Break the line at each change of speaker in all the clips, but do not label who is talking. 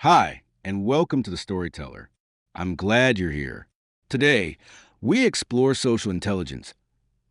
Hi, and welcome to The Storyteller. I'm glad you're here. Today, we explore social intelligence,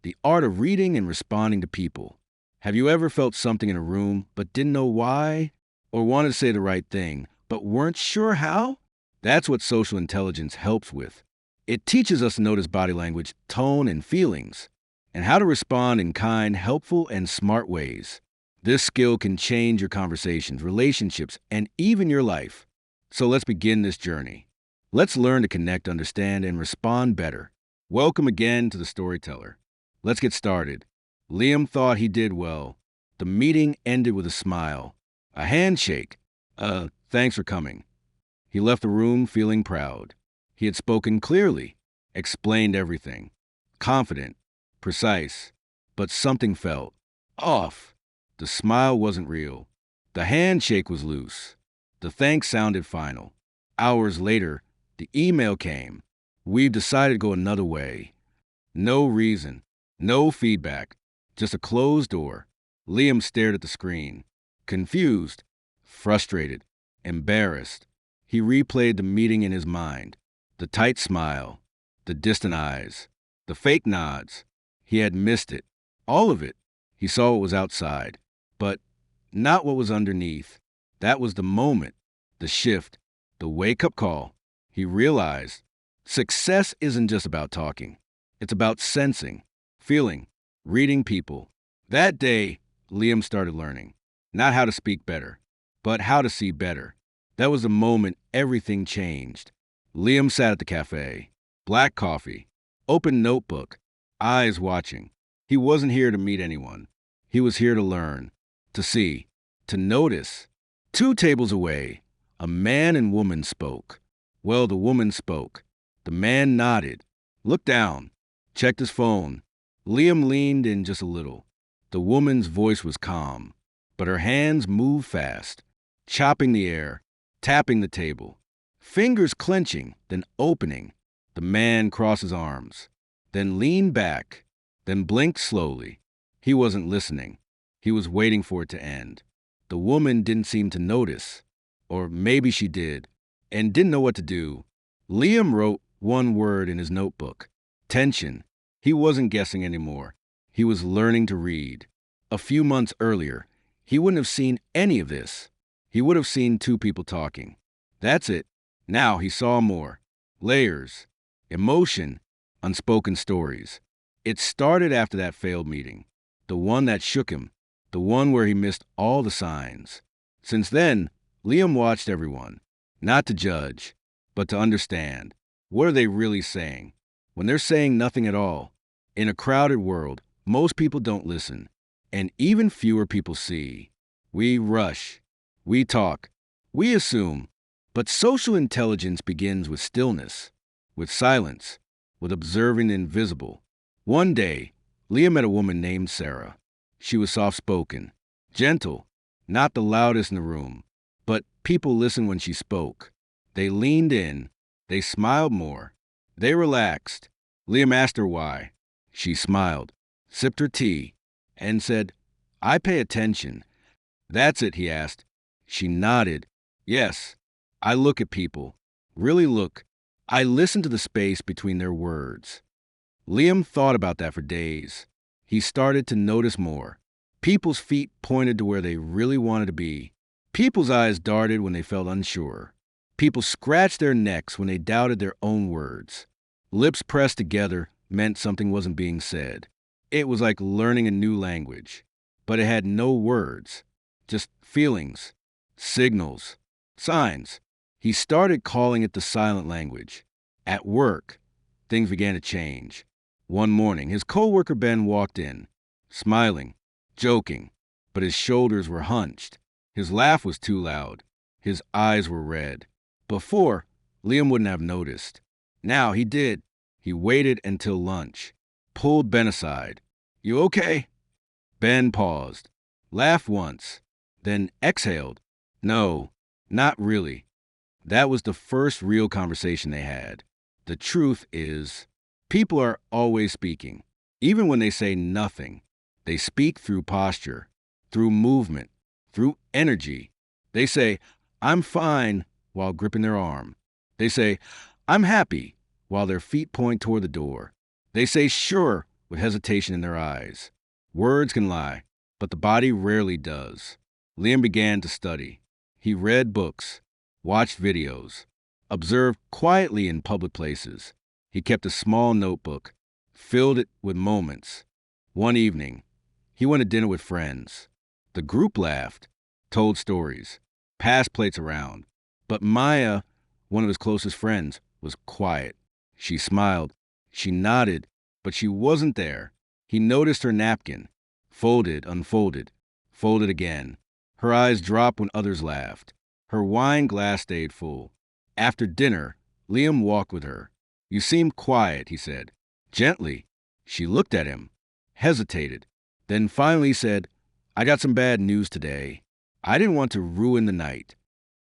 the art of reading and responding to people. Have you ever felt something in a room but didn't know why? Or wanted to say the right thing but weren't sure how? That's what social intelligence helps with. It teaches us to notice body language, tone, and feelings, and how to respond in kind, helpful, and smart ways. This skill can change your conversations, relationships, and even your life. So let's begin this journey. Let's learn to connect, understand, and respond better. Welcome again to The Storyteller. Let's get started. Liam thought he did well. The meeting ended with a smile, a handshake. Thanks for coming. He left the room feeling proud. He had spoken clearly, explained everything, confident, precise, but something felt off. The smile wasn't real. The handshake was loose. The thanks sounded final. Hours later, the email came. We've decided to go another way. No reason, no feedback, just a closed door. Liam stared at the screen, confused, frustrated, embarrassed. He replayed the meeting in his mind, the tight smile, the distant eyes, the fake nods. He had missed it, all of it. He saw what was outside, but not what was underneath. That was the moment, the shift, the wake-up call. He realized success isn't just about talking. It's about sensing, feeling, reading people. That day, Liam started learning, not how to speak better, but how to see better. That was the moment everything changed. Liam sat at the cafe, black coffee, open notebook, eyes watching. He wasn't here to meet anyone. He was here to learn, to see, to notice. 2 tables away, a man and woman spoke. Well, the woman spoke. The man nodded, looked down, checked his phone. Liam leaned in just a little. The woman's voice was calm, but her hands moved fast, chopping the air, tapping the table, fingers clenching, then opening. The man crossed his arms, then leaned back, then blinked slowly. He wasn't listening. He was waiting for it to end. The woman didn't seem to notice, or maybe she did, and didn't know what to do. Liam wrote one word in his notebook: tension. He wasn't guessing anymore. He was learning to read. A few months earlier, he wouldn't have seen any of this. He would have seen 2 people talking. That's it. Now he saw more. Layers, emotion, unspoken stories. It started after that failed meeting, the one that shook him, the one where he missed all the signs. Since then, Liam watched everyone, not to judge, but to understand. What are they really saying? When they're saying nothing at all, in a crowded world, most people don't listen, and even fewer people see. We rush, we talk, we assume, but social intelligence begins with stillness, with silence, with observing the invisible. One day, Liam met a woman named Sarah. She was soft-spoken, gentle, not the loudest in the room, but people listened when she spoke. They leaned in, they smiled more, they relaxed. Liam asked her why. She smiled, sipped her tea, and said, "I pay attention." "That's it," he asked. She nodded. "Yes, I look at people. Really look. I listen to the space between their words." Liam thought about that for days. He started to notice more. People's feet pointed to where they really wanted to be. People's eyes darted when they felt unsure. People scratched their necks when they doubted their own words. Lips pressed together meant something wasn't being said. It was like learning a new language, but it had no words, just feelings, signals, signs. He started calling it the silent language. At work, things began to change. One morning, his coworker Ben walked in, smiling, joking, but his shoulders were hunched. His laugh was too loud. His eyes were red. Before, Liam wouldn't have noticed. Now he did. He waited until lunch, pulled Ben aside. "You okay?" Ben paused, laughed once, then exhaled. "No, not really." That was the first real conversation they had. The truth is, people are always speaking, even when they say nothing. They speak through posture, through movement, through energy. They say, "I'm fine," while gripping their arm. They say, "I'm happy," while their feet point toward the door. They say "sure" with hesitation in their eyes. Words can lie, but the body rarely does. Liam began to study. He read books, watched videos, observed quietly in public places. He kept a small notebook, filled it with moments. One evening, he went to dinner with friends. The group laughed, told stories, passed plates around. But Maya, one of his closest friends, was quiet. She smiled. She nodded, but she wasn't there. He noticed her napkin. Folded, unfolded, folded again. Her eyes dropped when others laughed. Her wine glass stayed full. After dinner, Liam walked with her. "You seem quiet," he said. Gently. She looked at him, hesitated, then finally said, "I got some bad news today. I didn't want to ruin the night."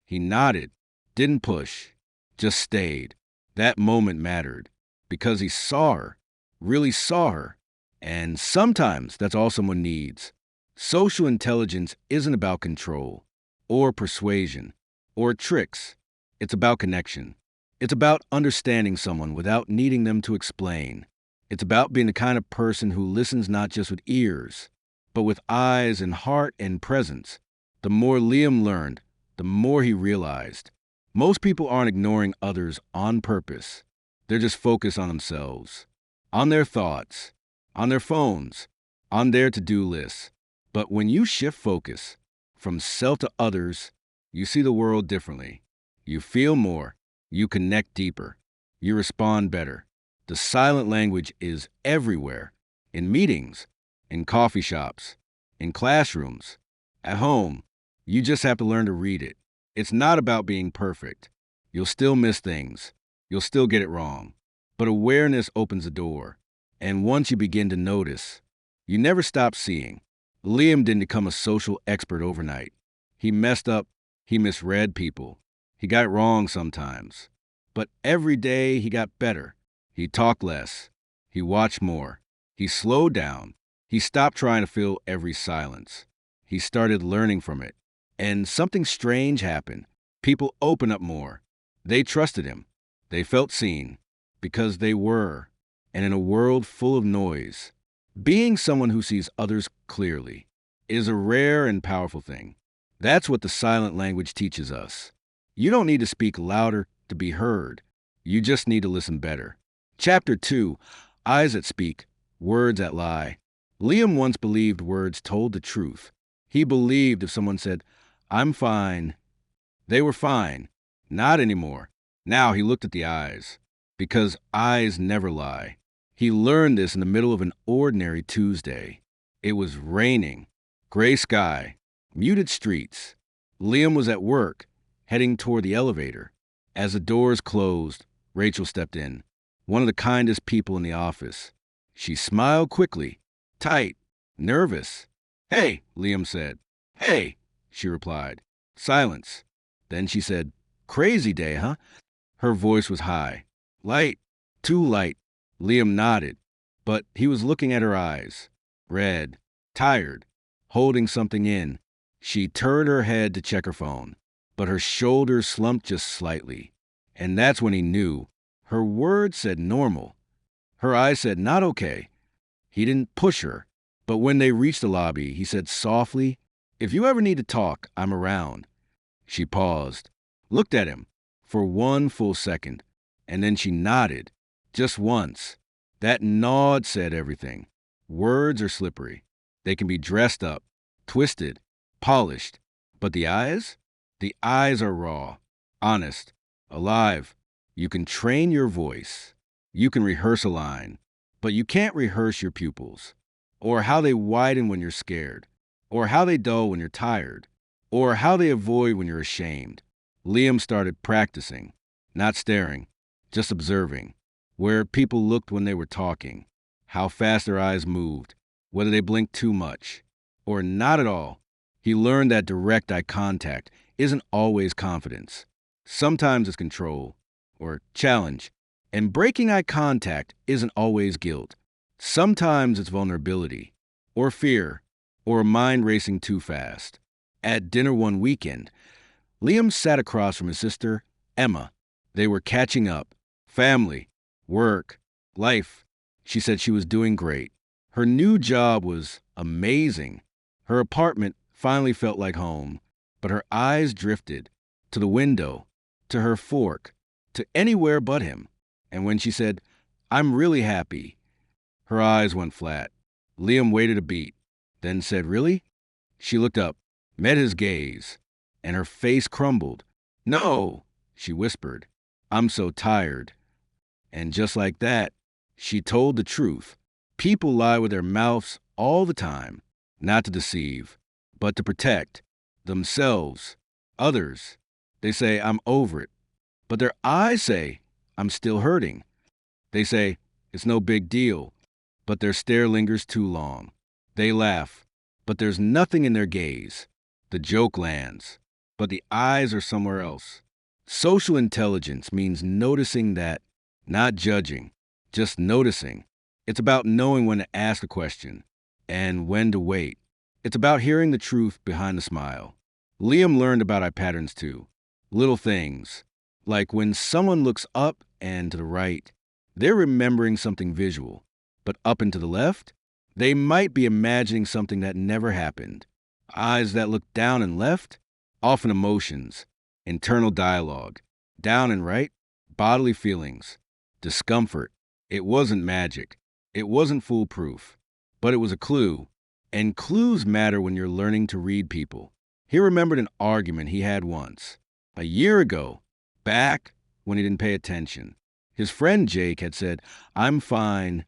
He nodded, didn't push, just stayed. That moment mattered because he saw her, really saw her. And sometimes that's all someone needs. Social intelligence isn't about control or persuasion or tricks. It's about connection. It's about understanding someone without needing them to explain. It's about being the kind of person who listens not just with ears, but with eyes and heart and presence. The more Liam learned, the more he realized. Most people aren't ignoring others on purpose. They're just focused on themselves, on their thoughts, on their phones, on their to-do lists. But when you shift focus from self to others, you see the world differently. You feel more. You connect deeper. You respond better. The silent language is everywhere. In meetings, in coffee shops, in classrooms, at home. You just have to learn to read it. It's not about being perfect. You'll still miss things. You'll still get it wrong. But awareness opens the door. And once you begin to notice, you never stop seeing. Liam didn't become a social expert overnight. He messed up. He misread people. He got it wrong sometimes. But every day he got better. He talked less. He watched more. He slowed down. He stopped trying to fill every silence. He started learning from it. And something strange happened. People opened up more. They trusted him. They felt seen because they were. And in a world full of noise, being someone who sees others clearly is a rare and powerful thing. That's what the silent language teaches us. You don't need to speak louder to be heard. You just need to listen better. Chapter 2, Eyes That Speak, Words That Lie. Liam once believed words told the truth. He believed if someone said, "I'm fine," they were fine. Not anymore. Now he looked at the eyes, because eyes never lie. He learned this in the middle of an ordinary Tuesday. It was raining, gray sky, muted streets. Liam was at work, heading toward the elevator. As the doors closed, Rachel stepped in, one of the kindest people in the office. She smiled quickly, tight, nervous. "Hey," Liam said. "Hey," she replied. Silence. Then she said, "Crazy day, huh?" Her voice was high. "Light, too light." Liam nodded, but he was looking at her eyes. Red, tired, holding something in. She turned her head to check her phone, but her shoulders slumped just slightly. And that's when he knew. Her words said normal. Her eyes said not okay. He didn't push her, but when they reached the lobby, he said softly, "If you ever need to talk, I'm around." She paused, looked at him for one full second, and then she nodded, just once. That nod said everything. Words are slippery. They can be dressed up, twisted, polished. But the eyes? The eyes are raw, honest, alive. You can train your voice. You can rehearse a line, but you can't rehearse your pupils, or how they widen when you're scared, or how they dull when you're tired, or how they avoid when you're ashamed. Liam started practicing, not staring, just observing, where people looked when they were talking, how fast their eyes moved, whether they blinked too much, or not at all. He learned that direct eye contact isn't always confidence. Sometimes it's control, or challenge. And breaking eye contact isn't always guilt. Sometimes it's vulnerability, or fear, or a mind racing too fast. At dinner one weekend, Liam sat across from his sister, Emma. They were catching up. Family, work, life. She said she was doing great. Her new job was amazing. Her apartment finally felt like home, but her eyes drifted to the window, to her fork, to anywhere but him. And when she said, "I'm really happy," her eyes went flat. Liam waited a beat, then said, "Really?" She looked up, met his gaze, and her face crumbled. "No," she whispered. "I'm so tired." And just like that, she told the truth. People lie with their mouths all the time, not to deceive, but to protect themselves, others. They say, "I'm over it." But their eyes say, "I'm still hurting." They say, "It's no big deal," but their stare lingers too long. They laugh, but there's nothing in their gaze. The joke lands, but the eyes are somewhere else. Social intelligence means noticing that, not judging, just noticing. It's about knowing when to ask a question and when to wait. It's about hearing the truth behind the smile. Liam learned about eye patterns too. Little things, like when someone looks up and to the right, they're remembering something visual, but up and to the left, they might be imagining something that never happened. Eyes that look down and left, often emotions, internal dialogue. Down and right, bodily feelings, discomfort. It wasn't magic. It wasn't foolproof, but it was a clue. And clues matter when you're learning to read people. He remembered an argument he had once, a year ago, back when he didn't pay attention. His friend Jake had said, "I'm fine,"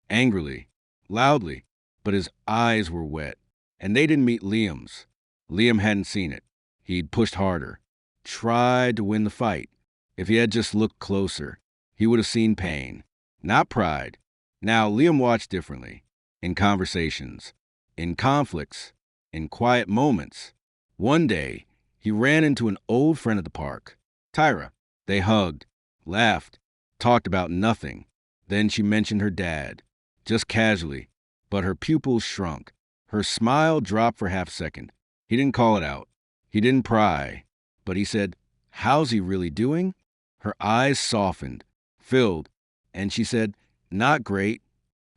angrily, loudly, but his eyes were wet, and they didn't meet Liam's. Liam hadn't seen it. He'd pushed harder, tried to win the fight. If he had just looked closer, he would have seen pain, not pride. Now, Liam watched differently, in conversations, in conflicts, in quiet moments. One day, he ran into an old friend at the park, Tyra. They hugged, laughed, talked about nothing. Then she mentioned her dad, just casually, but her pupils shrunk. Her smile dropped for half a second. He didn't call it out. He didn't pry, but he said, "How's he really doing?" Her eyes softened, filled, and she said, "Not great."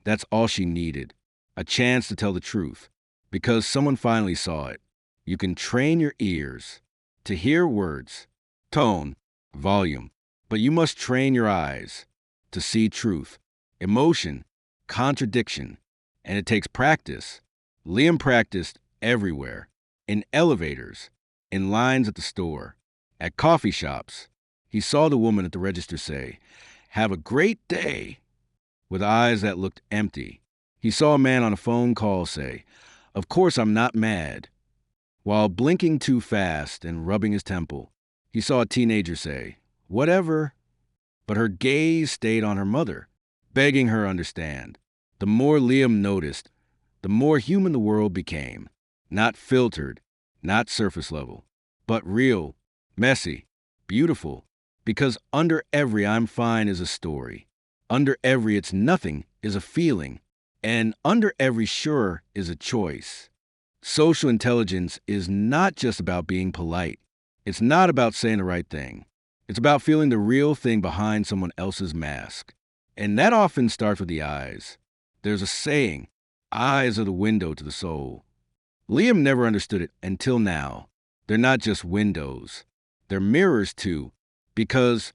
That's all she needed, a chance to tell the truth, because someone finally saw it. You can train your ears to hear words, tone, volume, but you must train your eyes to see truth, emotion, contradiction, and it takes practice. Liam practiced everywhere, in elevators, in lines at the store, at coffee shops. He saw the woman at the register say, "Have a great day," with eyes that looked empty. He saw a man on a phone call say, "Of course I'm not mad," while blinking too fast and rubbing his temple. He saw a teenager say, "Whatever," but her gaze stayed on her mother, begging her understand. The more Liam noticed, the more human the world became. Not filtered, not surface level, but real, messy, beautiful. Because under every "I'm fine" is a story. Under every "it's nothing" is a feeling. And under every "sure" is a choice. Social intelligence is not just about being polite. It's not about saying the right thing. It's about feeling the real thing behind someone else's mask. And that often starts with the eyes. There's a saying, eyes are the window to the soul. Liam never understood it until now. They're not just windows. They're mirrors too. Because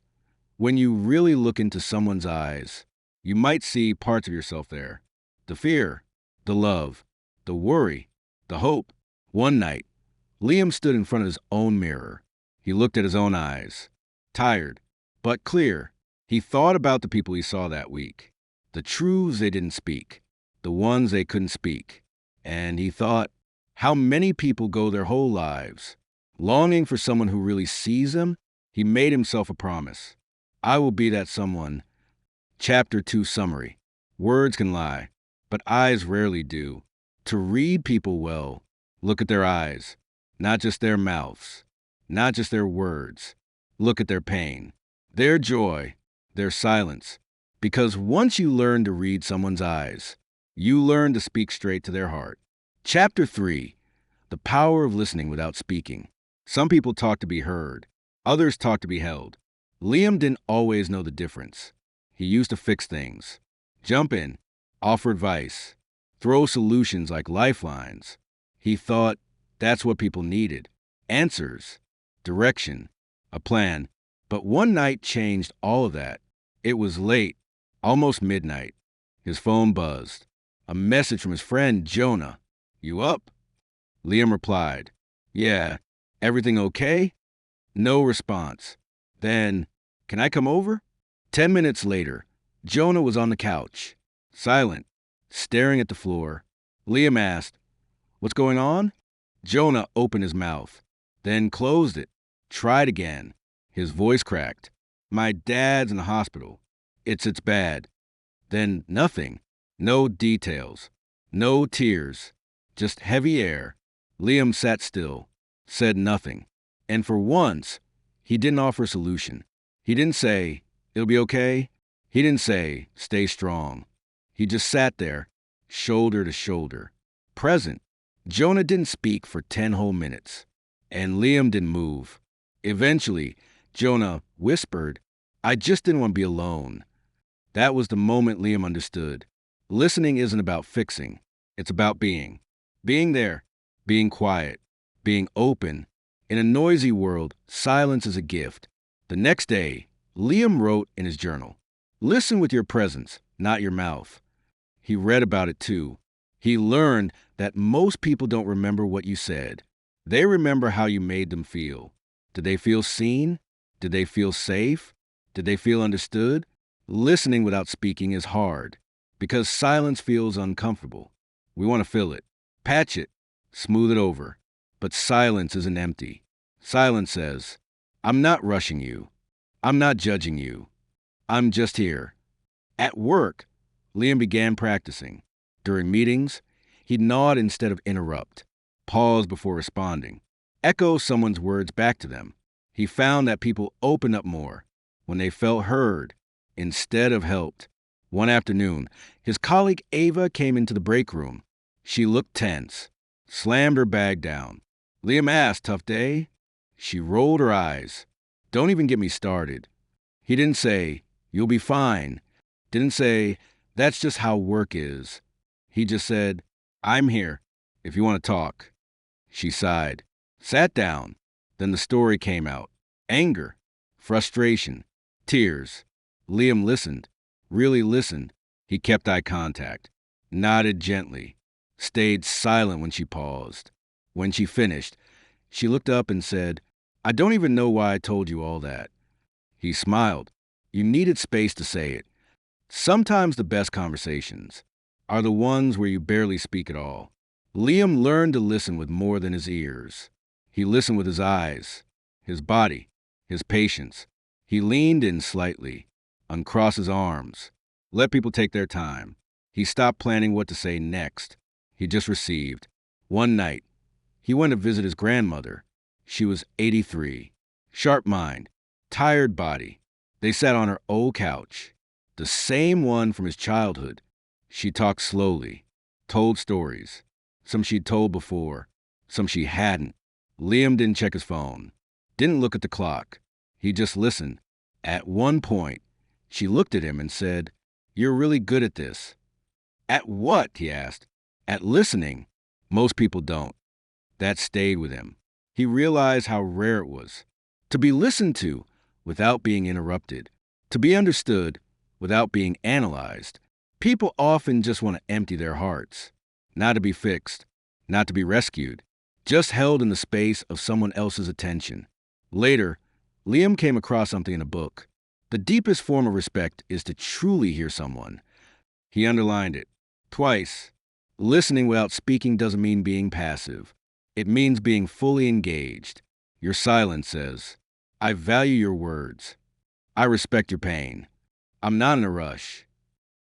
when you really look into someone's eyes, you might see parts of yourself there. The fear, the love, the worry, the hope. One night, Liam stood in front of his own mirror. He looked at his own eyes. Tired, but clear. He thought about the people he saw that week. The truths they didn't speak. The ones they couldn't speak. And he thought, how many people go their whole lives longing for someone who really sees them? He made himself a promise. I will be that someone. Chapter 2 summary. Words can lie, but eyes rarely do. To read people well, look at their eyes, not just their mouths, not just their words. Look at their pain, their joy, their silence. Because once you learn to read someone's eyes, you learn to speak straight to their heart. Chapter 3. The power of listening without speaking. Some people talk to be heard. Others talk to be held. Liam didn't always know the difference. He used to fix things. Jump in. Offer advice. Throw solutions like lifelines. He thought that's what people needed. Answers. Direction. A plan. But one night changed all of that. It was late. Almost midnight. His phone buzzed. A message from his friend Jonah. "You up?" Liam replied, "Yeah. Everything okay?" No response. Then, "Can I come over?" 10 minutes later, Jonah was on the couch, silent, staring at the floor. Liam asked, "What's going on?" Jonah opened his mouth, then closed it, tried again. His voice cracked. "My dad's in the hospital. It's bad." Then nothing. No details. No tears. Just heavy air. Liam sat still, said nothing. And for once, he didn't offer a solution. He didn't say, "It'll be okay." He didn't say, "Stay strong." He just sat there, shoulder to shoulder, present. Jonah didn't speak for 10 whole minutes, and Liam didn't move. Eventually, Jonah whispered, "I just didn't want to be alone." That was the moment Liam understood. Listening isn't about fixing. It's about being. Being there, being quiet, being open. In a noisy world, silence is a gift. The next day, Liam wrote in his journal, "Listen with your presence, not your mouth." He read about it too. He learned that most people don't remember what you said. They remember how you made them feel. Did they feel seen? Did they feel safe? Did they feel understood? Listening without speaking is hard because silence feels uncomfortable. We want to fill it, patch it, smooth it over. But silence isn't empty. Silence says, "I'm not rushing you. I'm not judging you. I'm just here." At work, Liam began practicing. During meetings, he'd nod instead of interrupt, pause before responding, echo someone's words back to them. He found that people opened up more when they felt heard instead of helped. One afternoon, his colleague Ava came into the break room. She looked tense, slammed her bag down. Liam asked, "Tough day?" She rolled her eyes. "Don't even get me started." He didn't say, "You'll be fine." Didn't say, "That's just how work is." He just said, "I'm here, if you want to talk." She sighed, sat down. Then the story came out. Anger, frustration, tears. Liam listened, really listened. He kept eye contact, nodded gently, stayed silent when she paused. When she finished, she looked up and said, "I don't even know why I told you all that." He smiled. You needed space to say it. Sometimes the best conversations are the ones where you barely speak at all. Liam learned to listen with more than his ears. He listened with his eyes, his body, his patience. He leaned in slightly, uncrossed his arms, let people take their time. He stopped planning what to say next. He just received. One night, he went to visit his grandmother. She was 83. Sharp mind, tired body. They sat on her old couch, the same one from his childhood. She talked slowly, told stories. Some she'd told before, some she hadn't. Liam didn't check his phone, didn't look at the clock. He just listened. At one point, she looked at him and said, "You're really good at this." "At what?" he asked. "At listening." Most people don't. That stayed with him. He realized how rare it was. To be listened to without being interrupted. To be understood without being analyzed. People often just want to empty their hearts. Not to be fixed. Not to be rescued. Just held in the space of someone else's attention. Later, Liam came across something in a book. The deepest form of respect is to truly hear someone. He underlined it. Twice. Listening without speaking doesn't mean being passive. It means being fully engaged. Your silence says, "I value your words. I respect your pain. I'm not in a rush."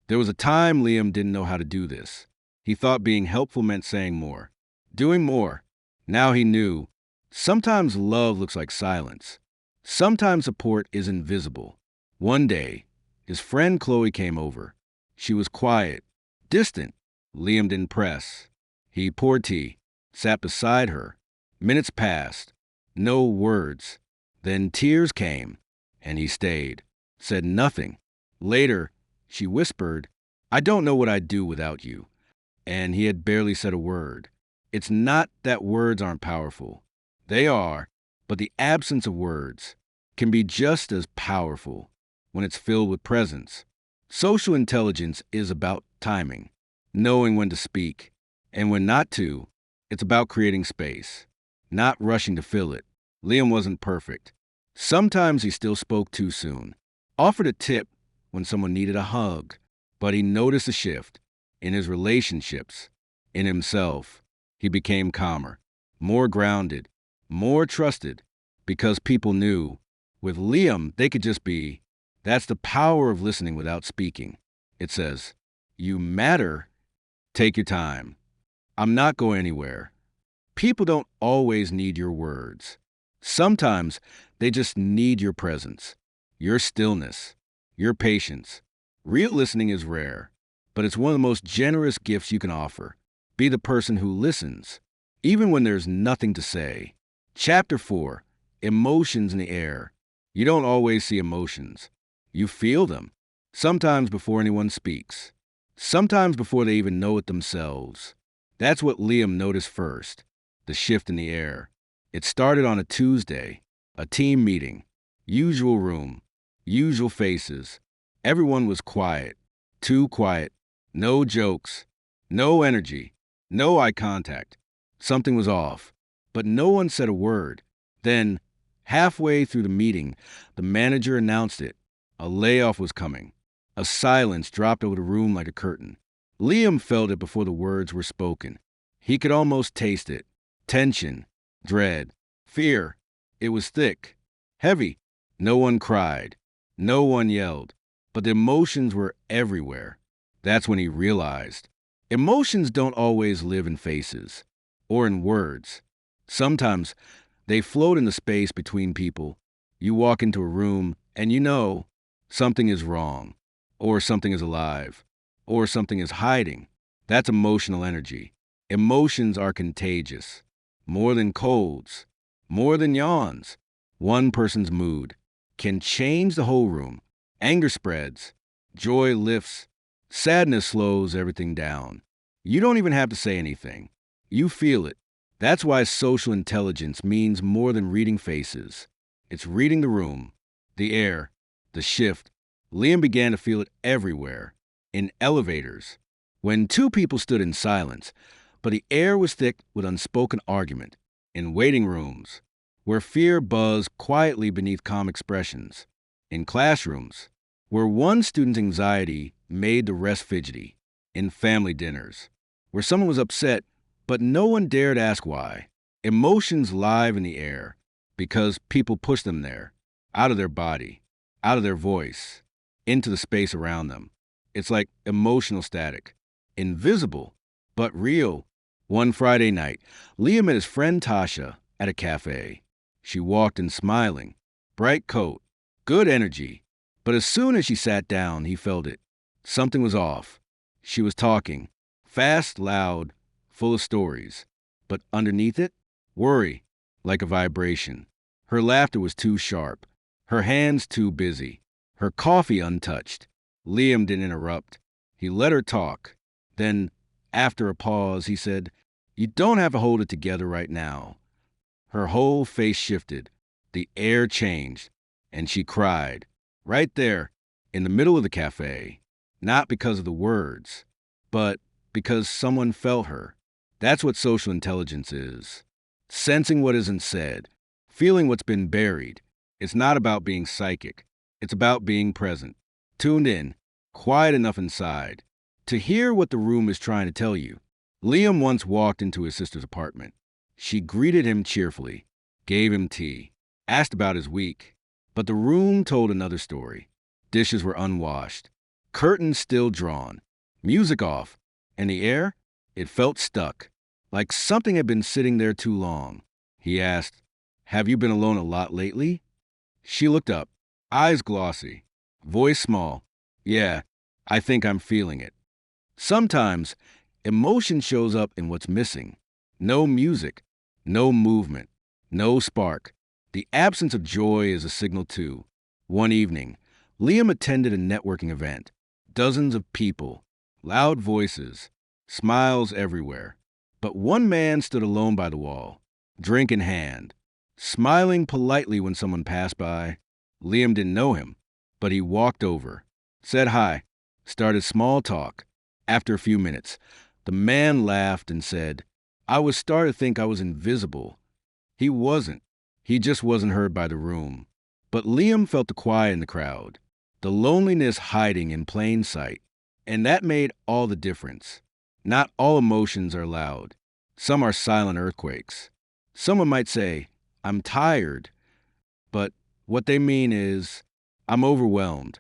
There was a time Liam didn't know how to do this. He thought being helpful meant saying more, doing more. Now he knew. Sometimes love looks like silence. Sometimes support is invisible. One day, his friend Chloe came over. She was quiet, distant. Liam didn't press. He poured tea, sat beside her. Minutes passed. No words. Then tears came, and he stayed, said nothing. Later, she whispered, "I don't know what I'd do without you." And he had barely said a word. It's not that words aren't powerful. They are, but the absence of words can be just as powerful when it's filled with presence. Social intelligence is about timing, knowing when to speak and when not to. It's about creating space, not rushing to fill it. Liam wasn't perfect. Sometimes he still spoke too soon, offered a tip when someone needed a hug, but he noticed a shift in his relationships, in himself. He became calmer, more grounded, more trusted, because people knew with Liam they could just be. That's the power of listening without speaking. It says, "You matter. Take your time. I'm not going anywhere." People don't always need your words. Sometimes they just need your presence, your stillness, your patience. Real listening is rare, but it's one of the most generous gifts you can offer. Be the person who listens, even when there's nothing to say. Chapter 4: Emotions in the Air. You don't always see emotions. You feel them, sometimes before anyone speaks, sometimes before they even know it themselves. That's what Liam noticed first: the shift in the air. It started on a Tuesday, a team meeting, usual room, usual faces. Everyone was quiet, too quiet, no jokes, no energy, no eye contact. Something was off, but no one said a word. Then, halfway through the meeting, the manager announced it. A layoff was coming. A silence dropped over the room like a curtain. Liam felt it before the words were spoken. He could almost taste it. Tension, dread, fear. It was thick, heavy. No one cried. No one yelled. But the emotions were everywhere. That's when he realized emotions don't always live in faces or in words. Sometimes they float in the space between people. You walk into a room and you know something is wrong, or something is alive, or something is hiding. That's emotional energy. Emotions are contagious. More than colds, more than yawns. One person's mood can change the whole room. Anger spreads, joy lifts, sadness slows everything down. You don't even have to say anything. You feel it. That's why social intelligence means more than reading faces. It's reading the room, the air, the shift. Liam began to feel it everywhere. In elevators, when two people stood in silence, but the air was thick with unspoken argument. In waiting rooms, where fear buzzed quietly beneath calm expressions. In classrooms, where one student's anxiety made the rest fidgety. In family dinners, where someone was upset, but no one dared ask why. Emotions live in the air because people push them there, out of their body, out of their voice, into the space around them. It's like emotional static, invisible, but real. One Friday night, Liam met his friend Tasha at a cafe. She walked in smiling, bright coat, good energy. But as soon as she sat down, he felt it. Something was off. She was talking, fast, loud, full of stories. But underneath it, worry, like a vibration. Her laughter was too sharp, her hands too busy, her coffee untouched. Liam didn't interrupt. He let her talk. Then, after a pause, he said, "You don't have to hold it together right now." Her whole face shifted. The air changed, and she cried. Right there, in the middle of the cafe. Not because of the words, but because someone felt her. That's what social intelligence is. Sensing what isn't said, feeling what's been buried. It's not about being psychic. It's about being present, tuned in, quiet enough inside to hear what the room is trying to tell you. Liam once walked into his sister's apartment. She greeted him cheerfully, gave him tea, asked about his week. But the room told another story. Dishes were unwashed, curtains still drawn, music off, and the air, it felt stuck, like something had been sitting there too long. He asked, "Have you been alone a lot lately?" She looked up, eyes glossy, voice small. "Yeah, I think I'm feeling it." Sometimes, emotion shows up in what's missing. No music, no movement, No spark. The absence of joy is a signal too. One evening, Liam attended a networking event. Dozens of people, loud voices, smiles everywhere. But one man stood alone by the wall, drink in hand, smiling politely when someone passed by. Liam didn't know him, but he walked over, said hi, started small talk. After a few minutes, the man laughed and said, I was starting to think I was invisible. He wasn't. He just wasn't heard by the room. But Liam felt the quiet in the crowd, the loneliness hiding in plain sight. And that made all the difference. Not all emotions are loud. Some are silent earthquakes. Someone might say, I'm tired, but what they mean is, I'm overwhelmed.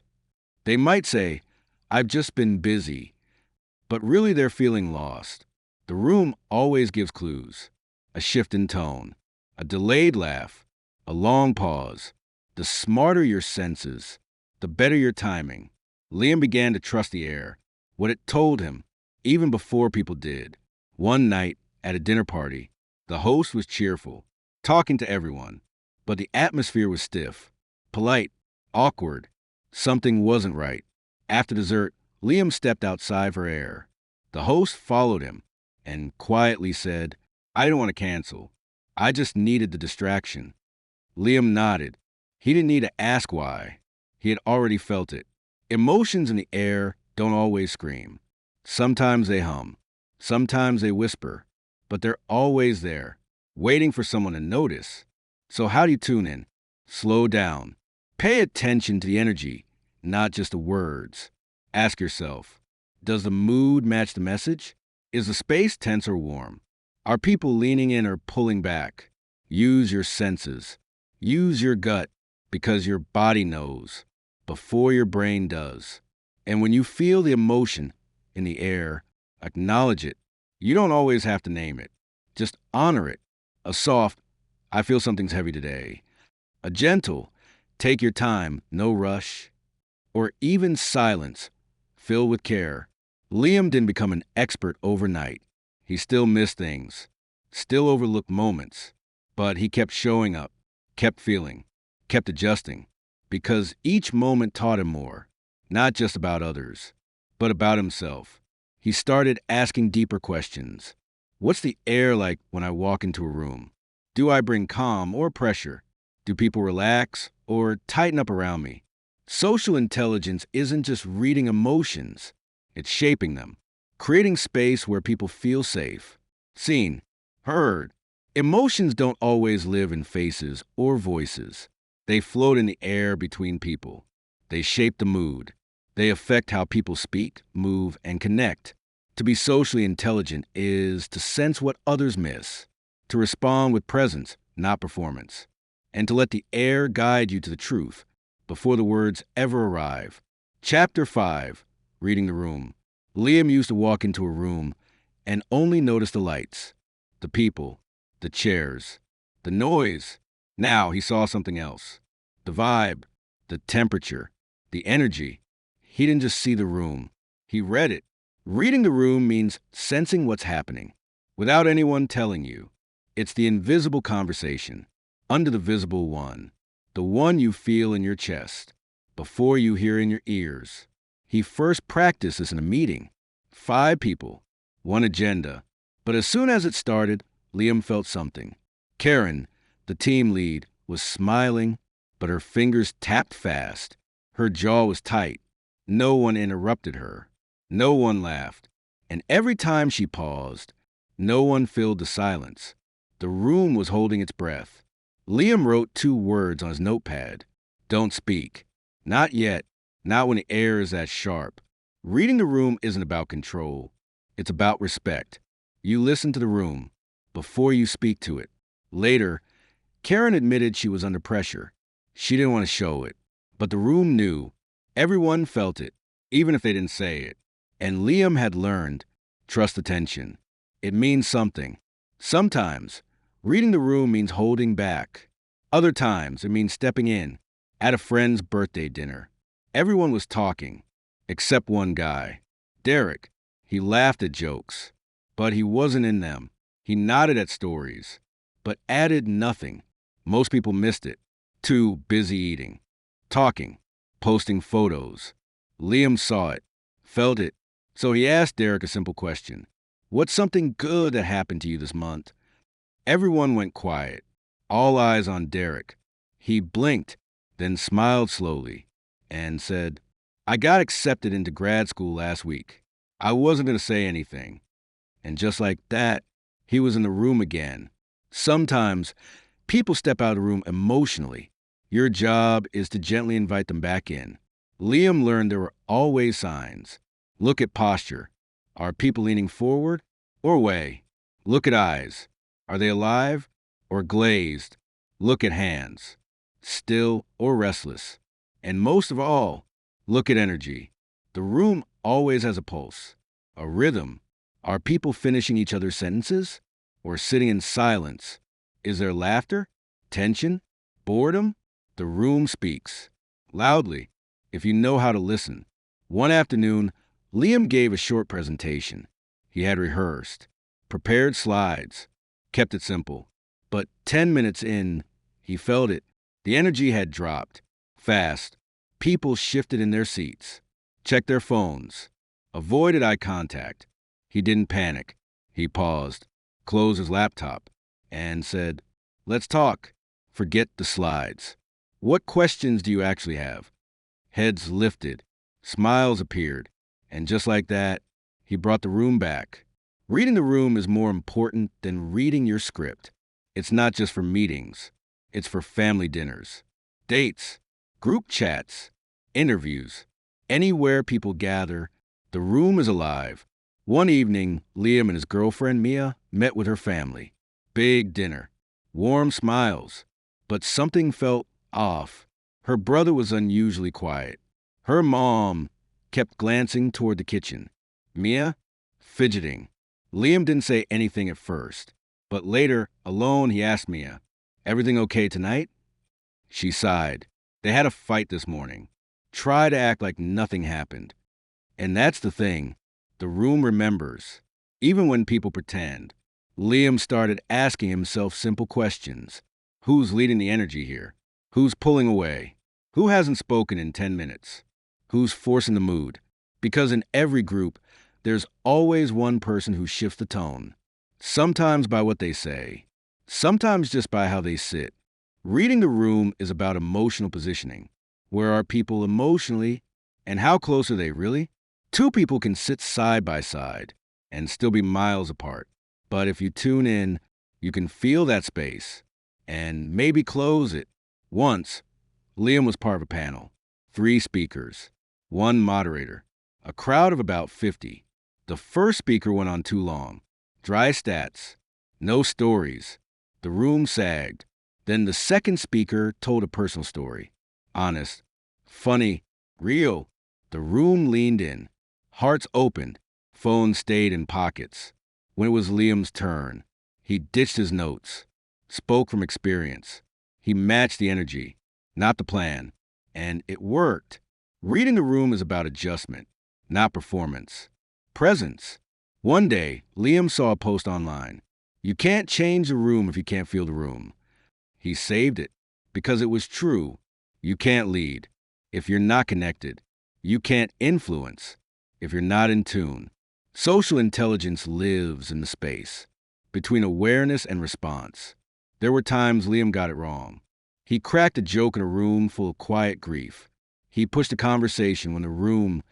They might say, I've just been busy, but really they're feeling lost. The room always gives clues. A shift in tone, a delayed laugh, a long pause. The smarter your senses, the better your timing. Liam began to trust the air, what it told him, even before people did. One night, at a dinner party, the host was cheerful, talking to everyone, but the atmosphere was stiff, polite, awkward. Something wasn't right. After dessert, Liam stepped outside for air. The host followed him and quietly said, I don't want to cancel. I just needed the distraction. Liam nodded. He didn't need to ask why. He had already felt it. Emotions in the air don't always scream. Sometimes they hum. Sometimes they whisper. But they're always there, waiting for someone to notice. So how do you tune in? Slow down. Pay attention to the energy, not just the words. Ask yourself, does the mood match the message? Is the space tense or warm? Are people leaning in or pulling back? Use your senses. Use your gut, because your body knows before your brain does. And when you feel the emotion in the air, acknowledge it. You don't always have to name it. Just honor it. A soft, I feel something's heavy today. A gentle, take your time, no rush. Or even silence, filled with care. Liam didn't become an expert overnight. He still missed things, still overlooked moments. But he kept showing up, kept feeling, kept adjusting. Because each moment taught him more, not just about others, but about himself. He started asking deeper questions. What's the air like when I walk into a room? Do I bring calm or pressure? Do people relax or tighten up around me? Social intelligence isn't just reading emotions, it's shaping them, creating space where people feel safe, seen, heard. Emotions don't always live in faces or voices. They float in the air between people. They shape the mood. They affect how people speak, move, and connect. To be socially intelligent is to sense what others miss, to respond with presence, not performance, and to let the air guide you to the truth before the words ever arrive. Chapter 5, Reading the Room. Liam used to walk into a room and only notice the lights, the people, the chairs, the noise. Now he saw something else. The vibe, the temperature, the energy. He didn't just see the room. He read it. Reading the room means sensing what's happening without anyone telling you. It's the invisible conversation, under the visible one, the one you feel in your chest, before you hear in your ears. He first practiced this in a meeting. 5 people, one agenda. But as soon as it started, Liam felt something. Karen, the team lead, was smiling, but her fingers tapped fast. Her jaw was tight. No one interrupted her. No one laughed. And every time she paused, no one filled the silence. The room was holding its breath. Liam wrote 2 words on his notepad. Don't speak. Not yet. Not when the air is that sharp. Reading the room isn't about control. It's about respect. You listen to the room before you speak to it. Later, Karen admitted she was under pressure. She didn't want to show it. But the room knew. Everyone felt it, even if they didn't say it. And Liam had learned, trust attention. It means something. Sometimes, reading the room means holding back. Other times, it means stepping in. At a friend's birthday dinner, everyone was talking, except one guy, Derek. He laughed at jokes, but he wasn't in them. He nodded at stories, but added nothing. Most people missed it. Too busy eating, talking, posting photos. Liam saw it, felt it, so he asked Derek a simple question. What's something good that happened to you this month? Everyone went quiet, all eyes on Derek. He blinked, then smiled slowly, and said, I got accepted into grad school last week. I wasn't going to say anything. And just like that, he was in the room again. Sometimes people step out of the room emotionally. Your job is to gently invite them back in. Liam learned there were always signs. Look at posture. Are people leaning forward or away? Look at eyes. Are they alive or glazed? Look at hands. Still or restless? And most of all, look at energy. The room always has a pulse, a rhythm. Are people finishing each other's sentences or sitting in silence? Is there laughter, tension, boredom? The room speaks loudly if you know how to listen. One afternoon, Liam gave a short presentation. He had rehearsed, prepared slides, kept it simple. But 10 minutes in, he felt it. The energy had dropped. Fast. People shifted in their seats, checked their phones, avoided eye contact. He didn't panic. He paused, closed his laptop, and said, Let's talk. Forget the slides. What questions do you actually have? Heads lifted, smiles appeared, and just like that, he brought the room back. Reading the room is more important than reading your script. It's not just for meetings. It's for family dinners, dates, group chats, interviews. Anywhere people gather, the room is alive. One evening, Liam and his girlfriend Mia met with her family. Big dinner, warm smiles, but something felt off. Her brother was unusually quiet. Her mom kept glancing toward the kitchen. Mia, fidgeting. Liam didn't say anything at first, but later, alone, he asked Mia, Everything okay tonight? She sighed. They had a fight this morning. Try to act like nothing happened. And that's the thing. The room remembers, even when people pretend. Liam started asking himself simple questions. Who's leading the energy here? Who's pulling away? Who hasn't spoken in 10 minutes? Who's forcing the mood? Because in every group, there's always one person who shifts the tone. Sometimes by what they say, sometimes just by how they sit. Reading the room is about emotional positioning. Where are people emotionally, and how close are they really? Two people can sit side by side and still be miles apart. But if you tune in, you can feel that space and maybe close it. Once, Liam was part of a panel. 3 speakers, 1 moderator, a crowd of about 50. The first speaker went on too long. Dry stats, no stories. The room sagged. Then the second speaker told a personal story. Honest, funny, real. The room leaned in. Hearts opened. Phones stayed in pockets. When it was Liam's turn, he ditched his notes, spoke from experience. He matched the energy, not the plan. And it worked. Reading the room is about adjustment, not performance. Presence. One day, Liam saw a post online. You can't change the room if you can't feel the room. He saved it because it was true. You can't lead if you're not connected. You can't influence if you're not in tune. Social intelligence lives in the space between awareness and response. There were times Liam got it wrong. He cracked a joke in a room full of quiet grief. He pushed a conversation when the room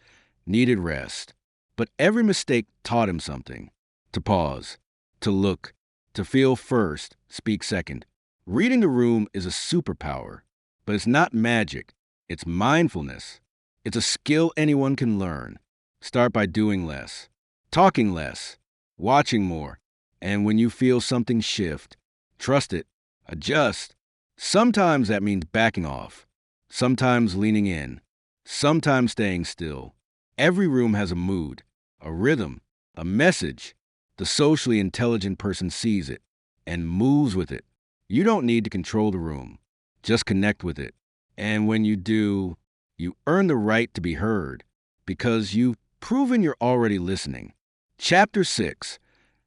needed rest. But every mistake taught him something. To pause, to look, to feel first, speak second. Reading the room is a superpower, but it's not magic. It's mindfulness. It's a skill anyone can learn. Start by doing less, talking less, watching more. And when you feel something shift, trust it, adjust. Sometimes that means backing off, sometimes leaning in, sometimes staying still. Every room has a mood, a rhythm, a message. The socially intelligent person sees it and moves with it. You don't need to control the room. Just connect with it. And when you do, you earn the right to be heard because you've proven you're already listening. Chapter 6,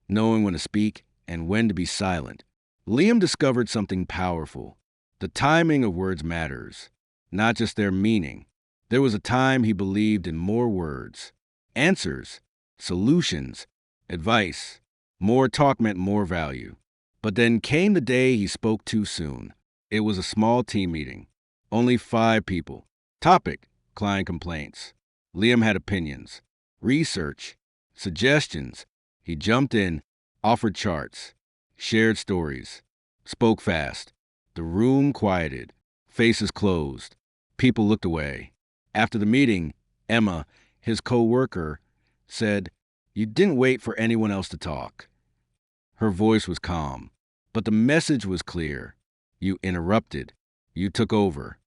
Knowing When to Speak and When to Be Silent. Liam discovered something powerful. The timing of words matters, not just their meaning. There was a time he believed in more words, answers, solutions, advice. More talk meant more value. But then came the day he spoke too soon. It was a small team meeting. Only 5 people. Topic: client complaints. Liam had opinions, research, suggestions. He jumped in, offered charts, shared stories, spoke fast. The room quieted, faces closed. People looked away. After the meeting, Emma, his co-worker, said, "You didn't wait for anyone else to talk." Her voice was calm, but the message was clear. You interrupted. You took over.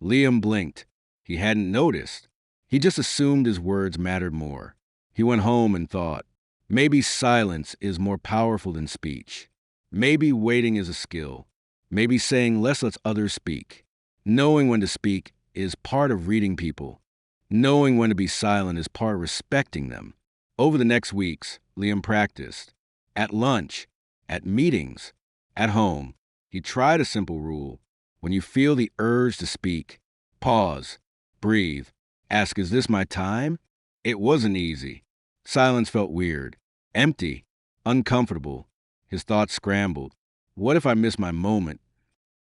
Liam blinked. He hadn't noticed. He just assumed his words mattered more. He went home and thought, maybe silence is more powerful than speech. Maybe waiting is a skill. Maybe saying less lets others speak. Knowing when to speak is part of reading people. Knowing when to be silent is part of respecting them. Over the next weeks, Liam practiced. At lunch, at meetings, at home, he tried a simple rule. When you feel the urge to speak, pause, breathe, ask, is this my time? It wasn't easy. Silence felt weird, empty, uncomfortable. His thoughts scrambled. What if I miss my moment?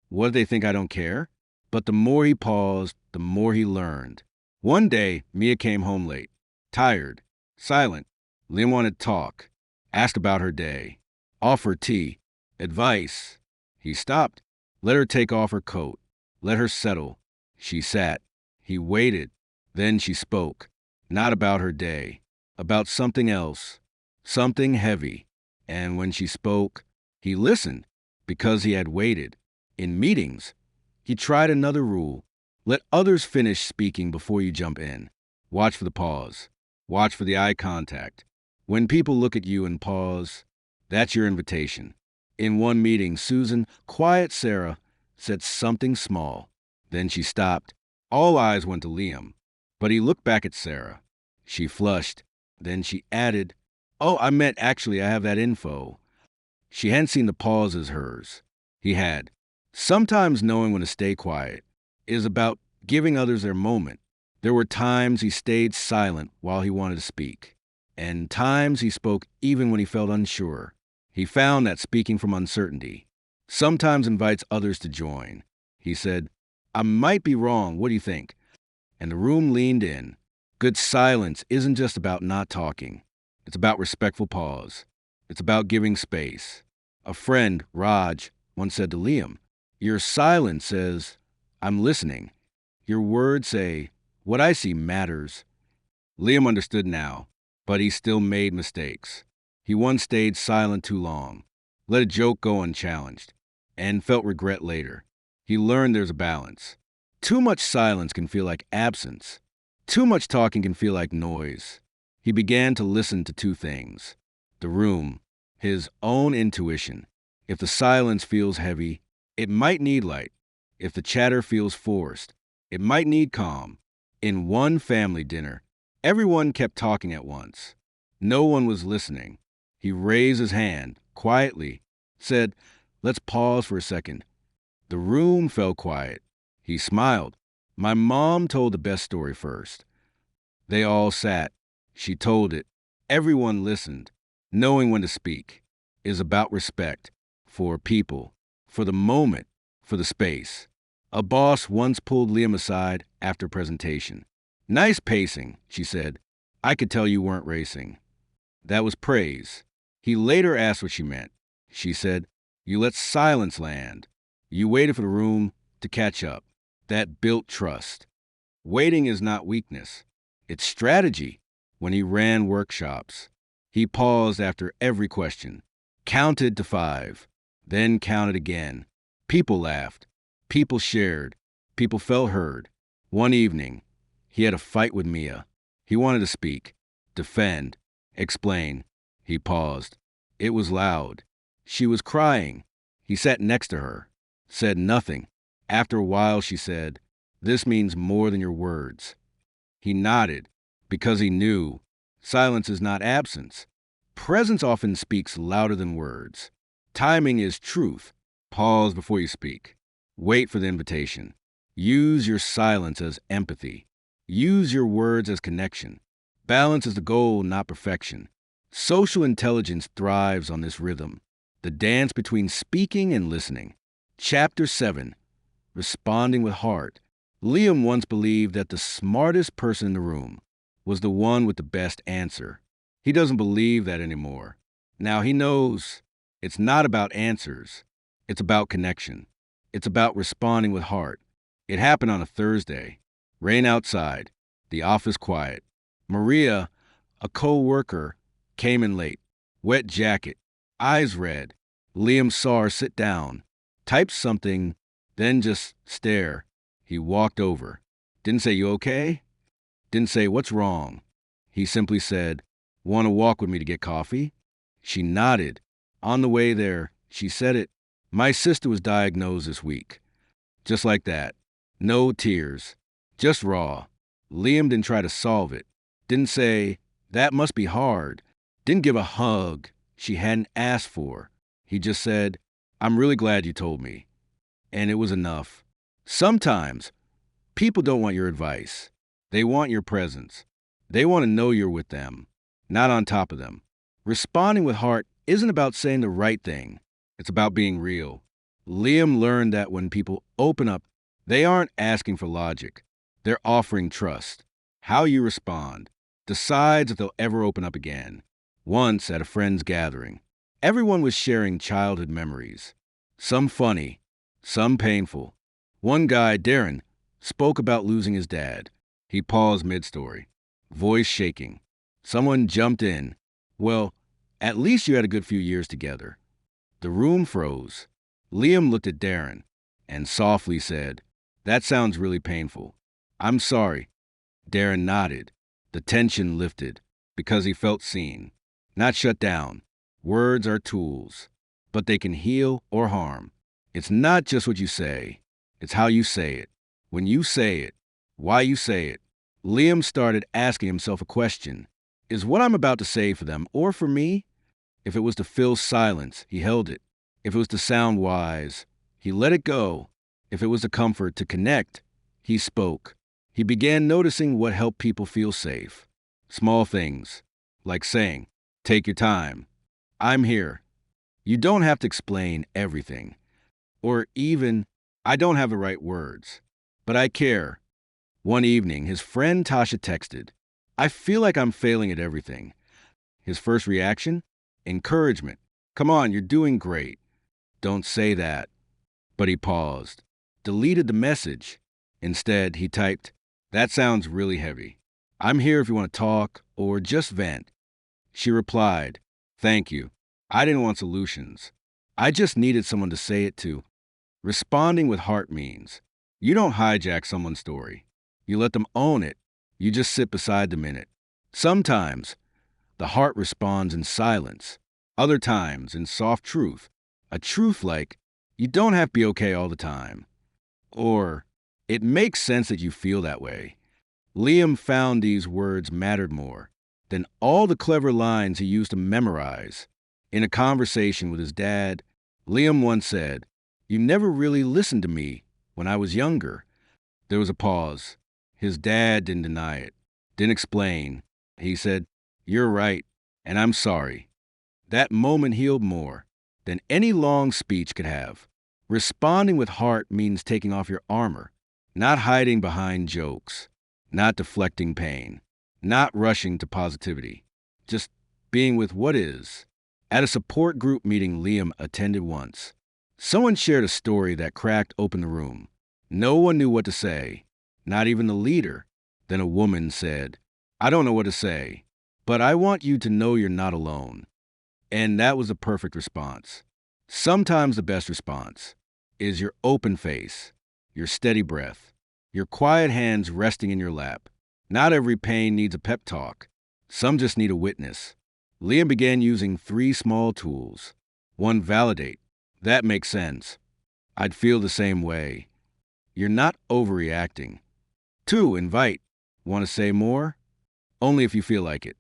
What if they think I don't care? But the more he paused, the more he learned. One day, Mia came home late, tired, silent. Liam wanted to talk, asked about her day, offered tea, advice. He stopped, let her take off her coat, let her settle. She sat. He waited. Then she spoke, not about her day, about something else, something heavy. And when she spoke, he listened because he had waited. In meetings, he tried another rule. Let others finish speaking before you jump in. Watch for the pause. Watch for the eye contact. When people look at you and pause, that's your invitation. In one meeting, Susan, quiet Sarah, said something small. Then she stopped. All eyes went to Liam, but he looked back at Sarah. She flushed. Then she added, "Oh, I meant actually I have that info." She hadn't seen the pause as hers. He had. Sometimes knowing when to stay quiet is about giving others their moment. There were times he stayed silent while he wanted to speak, and times he spoke even when he felt unsure. He found that speaking from uncertainty sometimes invites others to join. He said, "I might be wrong. What do you think?" And the room leaned in. Good silence isn't just about not talking. It's about respectful pause. It's about giving space. A friend, Raj, once said to Liam, "Your silence says, 'I'm listening.' Your words say, 'What I see matters.'" Liam understood now, but he still made mistakes. He once stayed silent too long, let a joke go unchallenged, and felt regret later. He learned there's a balance. Too much silence can feel like absence. Too much talking can feel like noise. He began to listen to 2 things: the room, his own intuition. If the silence feels heavy, it might need light. If the chatter feels forced, it might need calm. In one family dinner, everyone kept talking at once. No one was listening. He raised his hand, quietly, said, "Let's pause for a second." The room fell quiet. He smiled. "My mom told the best story first." They all sat. She told it. Everyone listened. Knowing when to speak is about respect for people, for the moment, for the space. A boss once pulled Liam aside after presentation. "Nice pacing," she said. "I could tell you weren't racing." That was praise. He later asked what she meant. She said, "You let silence land. You waited for the room to catch up." That built trust. Waiting is not weakness. It's strategy. When he ran workshops, he paused after every question, counted to 5, then counted again. People laughed. People shared. People felt heard. One evening, he had a fight with Mia. He wanted to speak, defend, explain. He paused. It was loud. She was crying. He sat next to her, said nothing. After a while, she said, "This means more than your words." He nodded because he knew silence is not absence. Presence often speaks louder than words. Timing is truth. Pause before you speak. Wait for the invitation. Use your silence as empathy. Use your words as connection. Balance is the goal, not perfection. Social intelligence thrives on this rhythm, the dance between speaking and listening. Chapter 7, Responding with Heart. Liam once believed that the smartest person in the room was the one with the best answer. He doesn't believe that anymore. Now he knows it's not about answers, it's about connection. It's about responding with heart. It happened on a Thursday. Rain outside, the office quiet. Maria, a co-worker, came in late. Wet jacket, eyes red. Liam saw her sit down, type something, then just stare. He walked over. Didn't say, "You okay?" Didn't say, "What's wrong?" He simply said, "Want to walk with me to get coffee?" She nodded. On the way there, she said it. "My sister was diagnosed this week." Just like that. No tears. Just raw. Liam didn't try to solve it. Didn't say, "That must be hard." Didn't give a hug she hadn't asked for. He just said, "I'm really glad you told me." And it was enough. Sometimes, people don't want your advice. They want your presence. They want to know you're with them, not on top of them. Responding with heart isn't about saying the right thing. It's about being real. Liam learned that when people open up, they aren't asking for logic. They're offering trust. How you respond decides if they'll ever open up again. Once at a friend's gathering, everyone was sharing childhood memories. Some funny, some painful. One guy, Darren, spoke about losing his dad. He paused mid-story, voice shaking. Someone jumped in. "Well, at least you had a good few years together." The room froze. Liam looked at Darren and softly said, "That sounds really painful. I'm sorry." Darren nodded. The tension lifted because he felt seen, not shut down. Words are tools, but they can heal or harm. It's not just what you say, it's how you say it. When you say it, why you say it. Liam started asking himself a question. Is what I'm about to say for them or for me? If it was to fill silence, he held it. If it was to sound wise, he let it go. If it was a comfort to connect, he spoke. He began noticing what helped people feel safe. Small things, like saying, "Take your time. I'm here." You don't have to explain everything. Or even, "I don't have the right words, but I care." One evening, his friend Tasha texted, "I feel like I'm failing at everything." His first reaction? Encouragement. "Come on, you're doing great." "Don't say that." But he paused, deleted the message. Instead, he typed, "That sounds really heavy. I'm here if you want to talk or just vent." She replied, "Thank you. I didn't want solutions. I just needed someone to say it to." Responding with heart means you don't hijack someone's story. You let them own it. You just sit beside them in it. Sometimes, the heart responds in silence. Other times, in soft truth. A truth like, "You don't have to be okay all the time." Or, "It makes sense that you feel that way." Liam found these words mattered more than all the clever lines he used to memorize. In a conversation with his dad, Liam once said, "You never really listened to me when I was younger." There was a pause. His dad didn't deny it, didn't explain. He said, "You're right, and I'm sorry." That moment healed more than any long speech could have. Responding with heart means taking off your armor, not hiding behind jokes, not deflecting pain, not rushing to positivity, just being with what is. At a support group meeting Liam attended once, someone shared a story that cracked open the room. No one knew what to say, not even the leader. Then a woman said, "I don't know what to say, but I want you to know you're not alone." And that was the perfect response. Sometimes the best response is your open face, your steady breath, your quiet hands resting in your lap. Not every pain needs a pep talk. Some just need a witness. Liam began using 3 small tools. 1, validate. "That makes sense. I'd feel the same way." You're not overreacting. 2, invite. "Want to say more?" Only if you feel like it.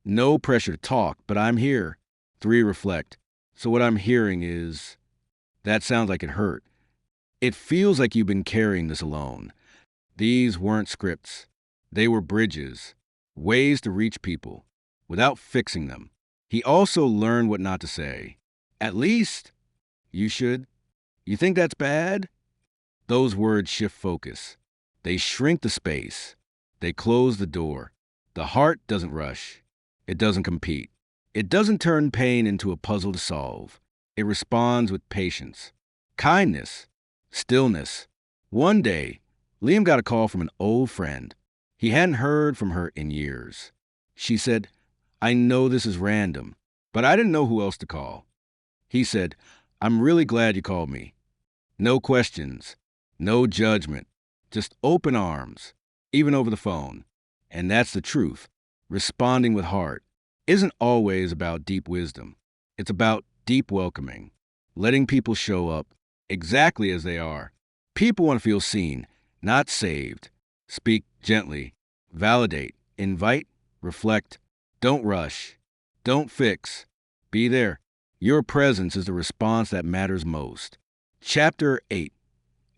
No pressure to talk, but I'm here. 3, reflect. So what I'm hearing is, that sounds like it hurt. It feels like you've been carrying this alone. These weren't scripts. They were bridges, ways to reach people without fixing them. He also learned what not to say. At least, you should. You think that's bad? Those words shift focus. They shrink the space. They close the door. The heart doesn't rush. It doesn't compete. It doesn't turn pain into a puzzle to solve. It responds with patience, kindness, stillness. One day, Liam got a call from an old friend. He hadn't heard from her in years. She said, "I know this is random, but I didn't know who else to call." He said, "I'm really glad you called me. No questions, no judgment, just open arms, even over the phone." And that's the truth. Responding with heart isn't always about deep wisdom. It's about deep welcoming, letting people show up exactly as they are. People want to feel seen, not saved. Speak gently, validate, invite, reflect. Don't rush. Don't fix. Be there. Your presence is the response that matters most. Chapter 8.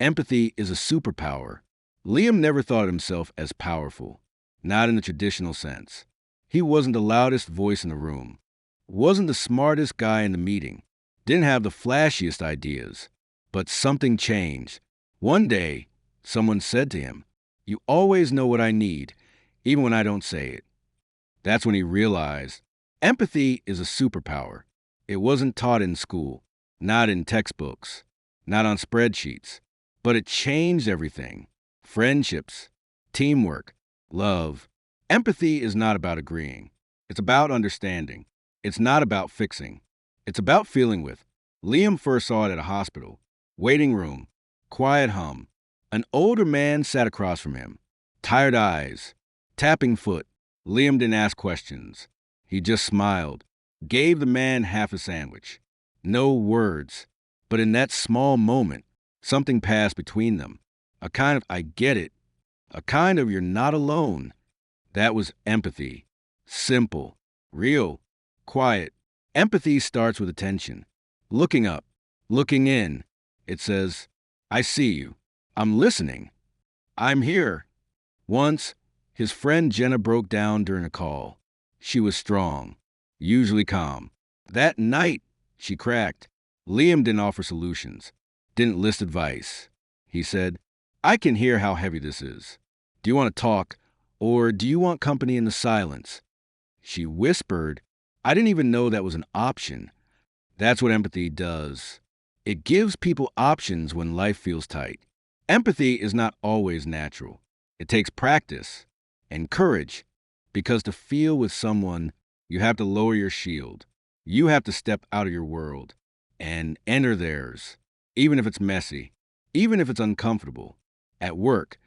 Empathy is a superpower. Liam never thought of himself as powerful, not in the traditional sense. He wasn't the loudest voice in the room, wasn't the smartest guy in the meeting, didn't have the flashiest ideas. But something changed. One day, someone said to him, "You always know what I need, even when I don't say it." That's when he realized empathy is a superpower. It wasn't taught in school, not in textbooks, not on spreadsheets, but it changed everything. Friendships, teamwork, love. Empathy is not about agreeing. It's about understanding. It's not about fixing. It's about feeling with. Liam first saw it at a hospital. Waiting room, quiet hum. An older man sat across from him. Tired eyes, tapping foot. Liam didn't ask questions. He just smiled, gave the man half a sandwich. No words. But in that small moment, something passed between them. A kind of "I get it." A kind of "you're not alone." That was empathy. Simple, real, quiet. Empathy starts with attention. Looking up, looking in. It says, "I see you. I'm listening. I'm here." Once, his friend Jenna broke down during a call. She was strong, usually calm. That night, she cracked. Liam didn't offer solutions, didn't list advice. He said, "I can hear how heavy this is. Do you want to talk, or do you want company in the silence?" She whispered, "I didn't even know that was an option." That's what empathy does. It gives people options when life feels tight. Empathy is not always natural. It takes practice and courage, because to feel with someone, you have to lower your shield. You have to step out of your world and enter theirs, even if it's messy, even if it's uncomfortable. At work,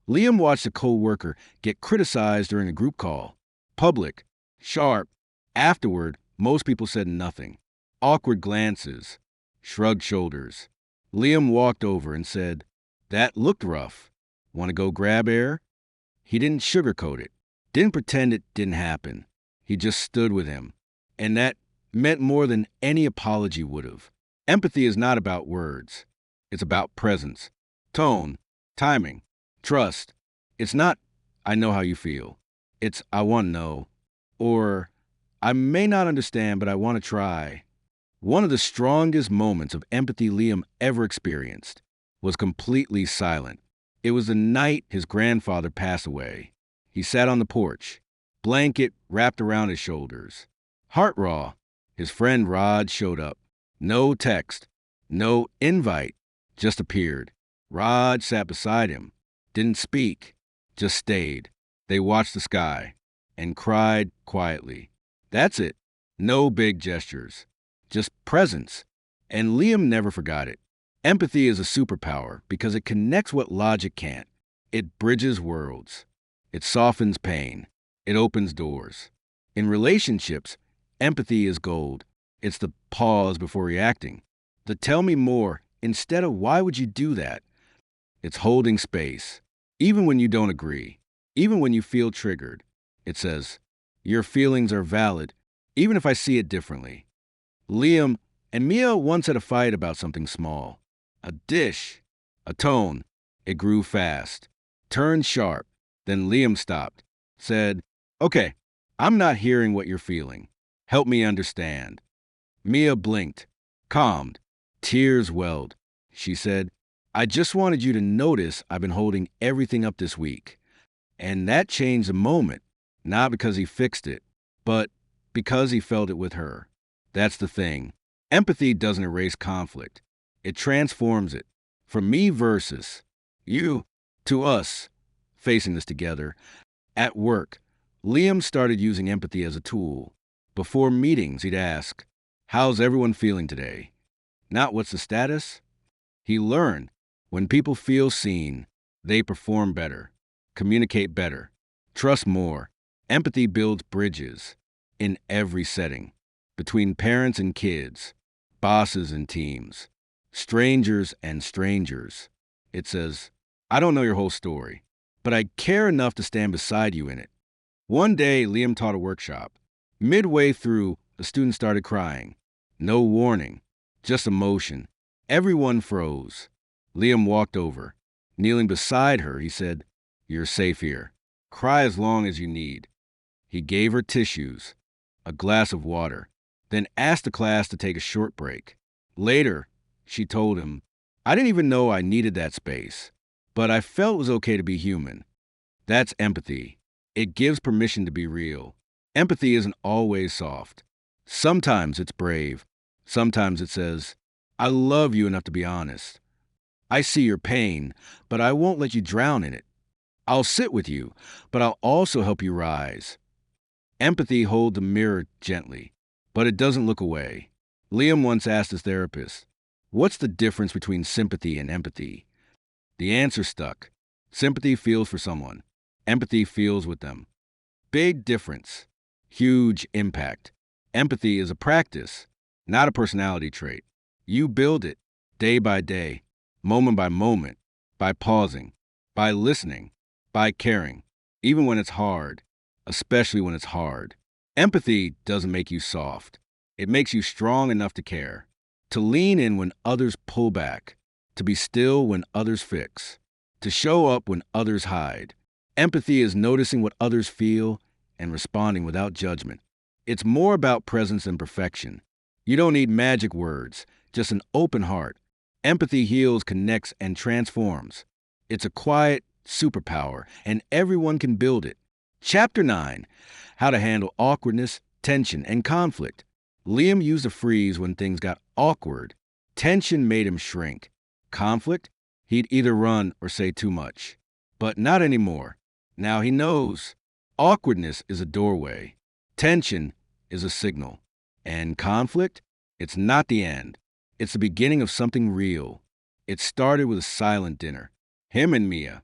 Liam watched a coworker get criticized during a group call. Public, sharp. Afterward, most people said nothing. Awkward glances, shrugged shoulders. Liam walked over and said, "That looked rough. Want to go grab air?" He didn't sugarcoat it, didn't pretend it didn't happen. He just stood with him. And that meant more than any apology would have. Empathy is not about words. It's about presence, tone, timing, trust. It's not, "I know how you feel." It's, "I want to know." Or, "I may not understand, but I want to try." One of the strongest moments of empathy Liam ever experienced was completely silent. It was the night his grandfather passed away. He sat on the porch, blanket wrapped around his shoulders. Heart raw, his friend Rod showed up. No text, no invite, just appeared. Rod sat beside him, didn't speak, just stayed. They watched the sky and cried quietly. That's it. No big gestures, just presence. And Liam never forgot it. Empathy is a superpower because it connects what logic can't. It bridges worlds. It softens pain. It opens doors. In relationships, empathy is gold. It's the pause before reacting. The "tell me more" instead of "why would you do that?" It's holding space. Even when you don't agree. Even when you feel triggered. It says, "Your feelings are valid, even if I see it differently." Liam And Mia once had a fight about something small. A dish, a tone. It grew fast, turned sharp. Then Liam stopped, said, "Okay, I'm not hearing what you're feeling. Help me understand." Mia blinked, calmed. Tears welled. She said, "I just wanted you to notice I've been holding everything up this week." And that changed the moment, not because he fixed it, but because he felt it with her. That's the thing. Empathy doesn't erase conflict. It transforms it. From me versus you to us, facing this together. At work, Liam started using empathy as a tool. Before meetings, he'd ask, "How's everyone feeling today?" Not "What's the status?" He learned when people feel seen, they perform better, communicate better, trust more. Empathy builds bridges in every setting, between parents and kids, bosses and teams, strangers and strangers. It says, "I don't know your whole story, but I care enough to stand beside you in it." One day, Liam taught a workshop. Midway through, the student started crying. No warning, just emotion. Everyone froze. Liam walked over. Kneeling beside her, he said, "You're safe here. Cry as long as you need." He gave her tissues, a glass of water, then asked the class to take a short break. Later, she told him, "I didn't even know I needed that space, but I felt it was okay to be human." That's empathy. It gives permission to be real. Empathy isn't always soft. Sometimes it's brave. Sometimes it says, "I love you enough to be honest. I see your pain, but I won't let you drown in it. I'll sit with you, but I'll also help you rise." Empathy holds a mirror gently, but it doesn't look away. Liam once asked his therapist, "What's the difference between sympathy and empathy?" The answer stuck. Sympathy feels for someone. Empathy feels with them. Big difference. Huge impact. Empathy is a practice, not a personality trait. You build it day by day, moment by moment, by pausing, by listening, by caring, even when it's hard, especially when it's hard. Empathy doesn't make you soft. It makes you strong enough to care, to lean in when others pull back, to be still when others fix, to show up when others hide. Empathy is noticing what others feel and responding without judgment. It's more about presence than perfection. You don't need magic words, just an open heart. Empathy heals, connects, and transforms. It's a quiet superpower, and everyone can build it. Chapter 9: How to Handle Awkwardness, Tension, and Conflict. Liam used a freeze when things got awkward. Tension made him shrink. Conflict? He'd either run or say too much. But not anymore. Now he knows. Awkwardness is a doorway. Tension is a signal. And conflict? It's not the end. It's the beginning of something real. It started with a silent dinner. Him and Mia.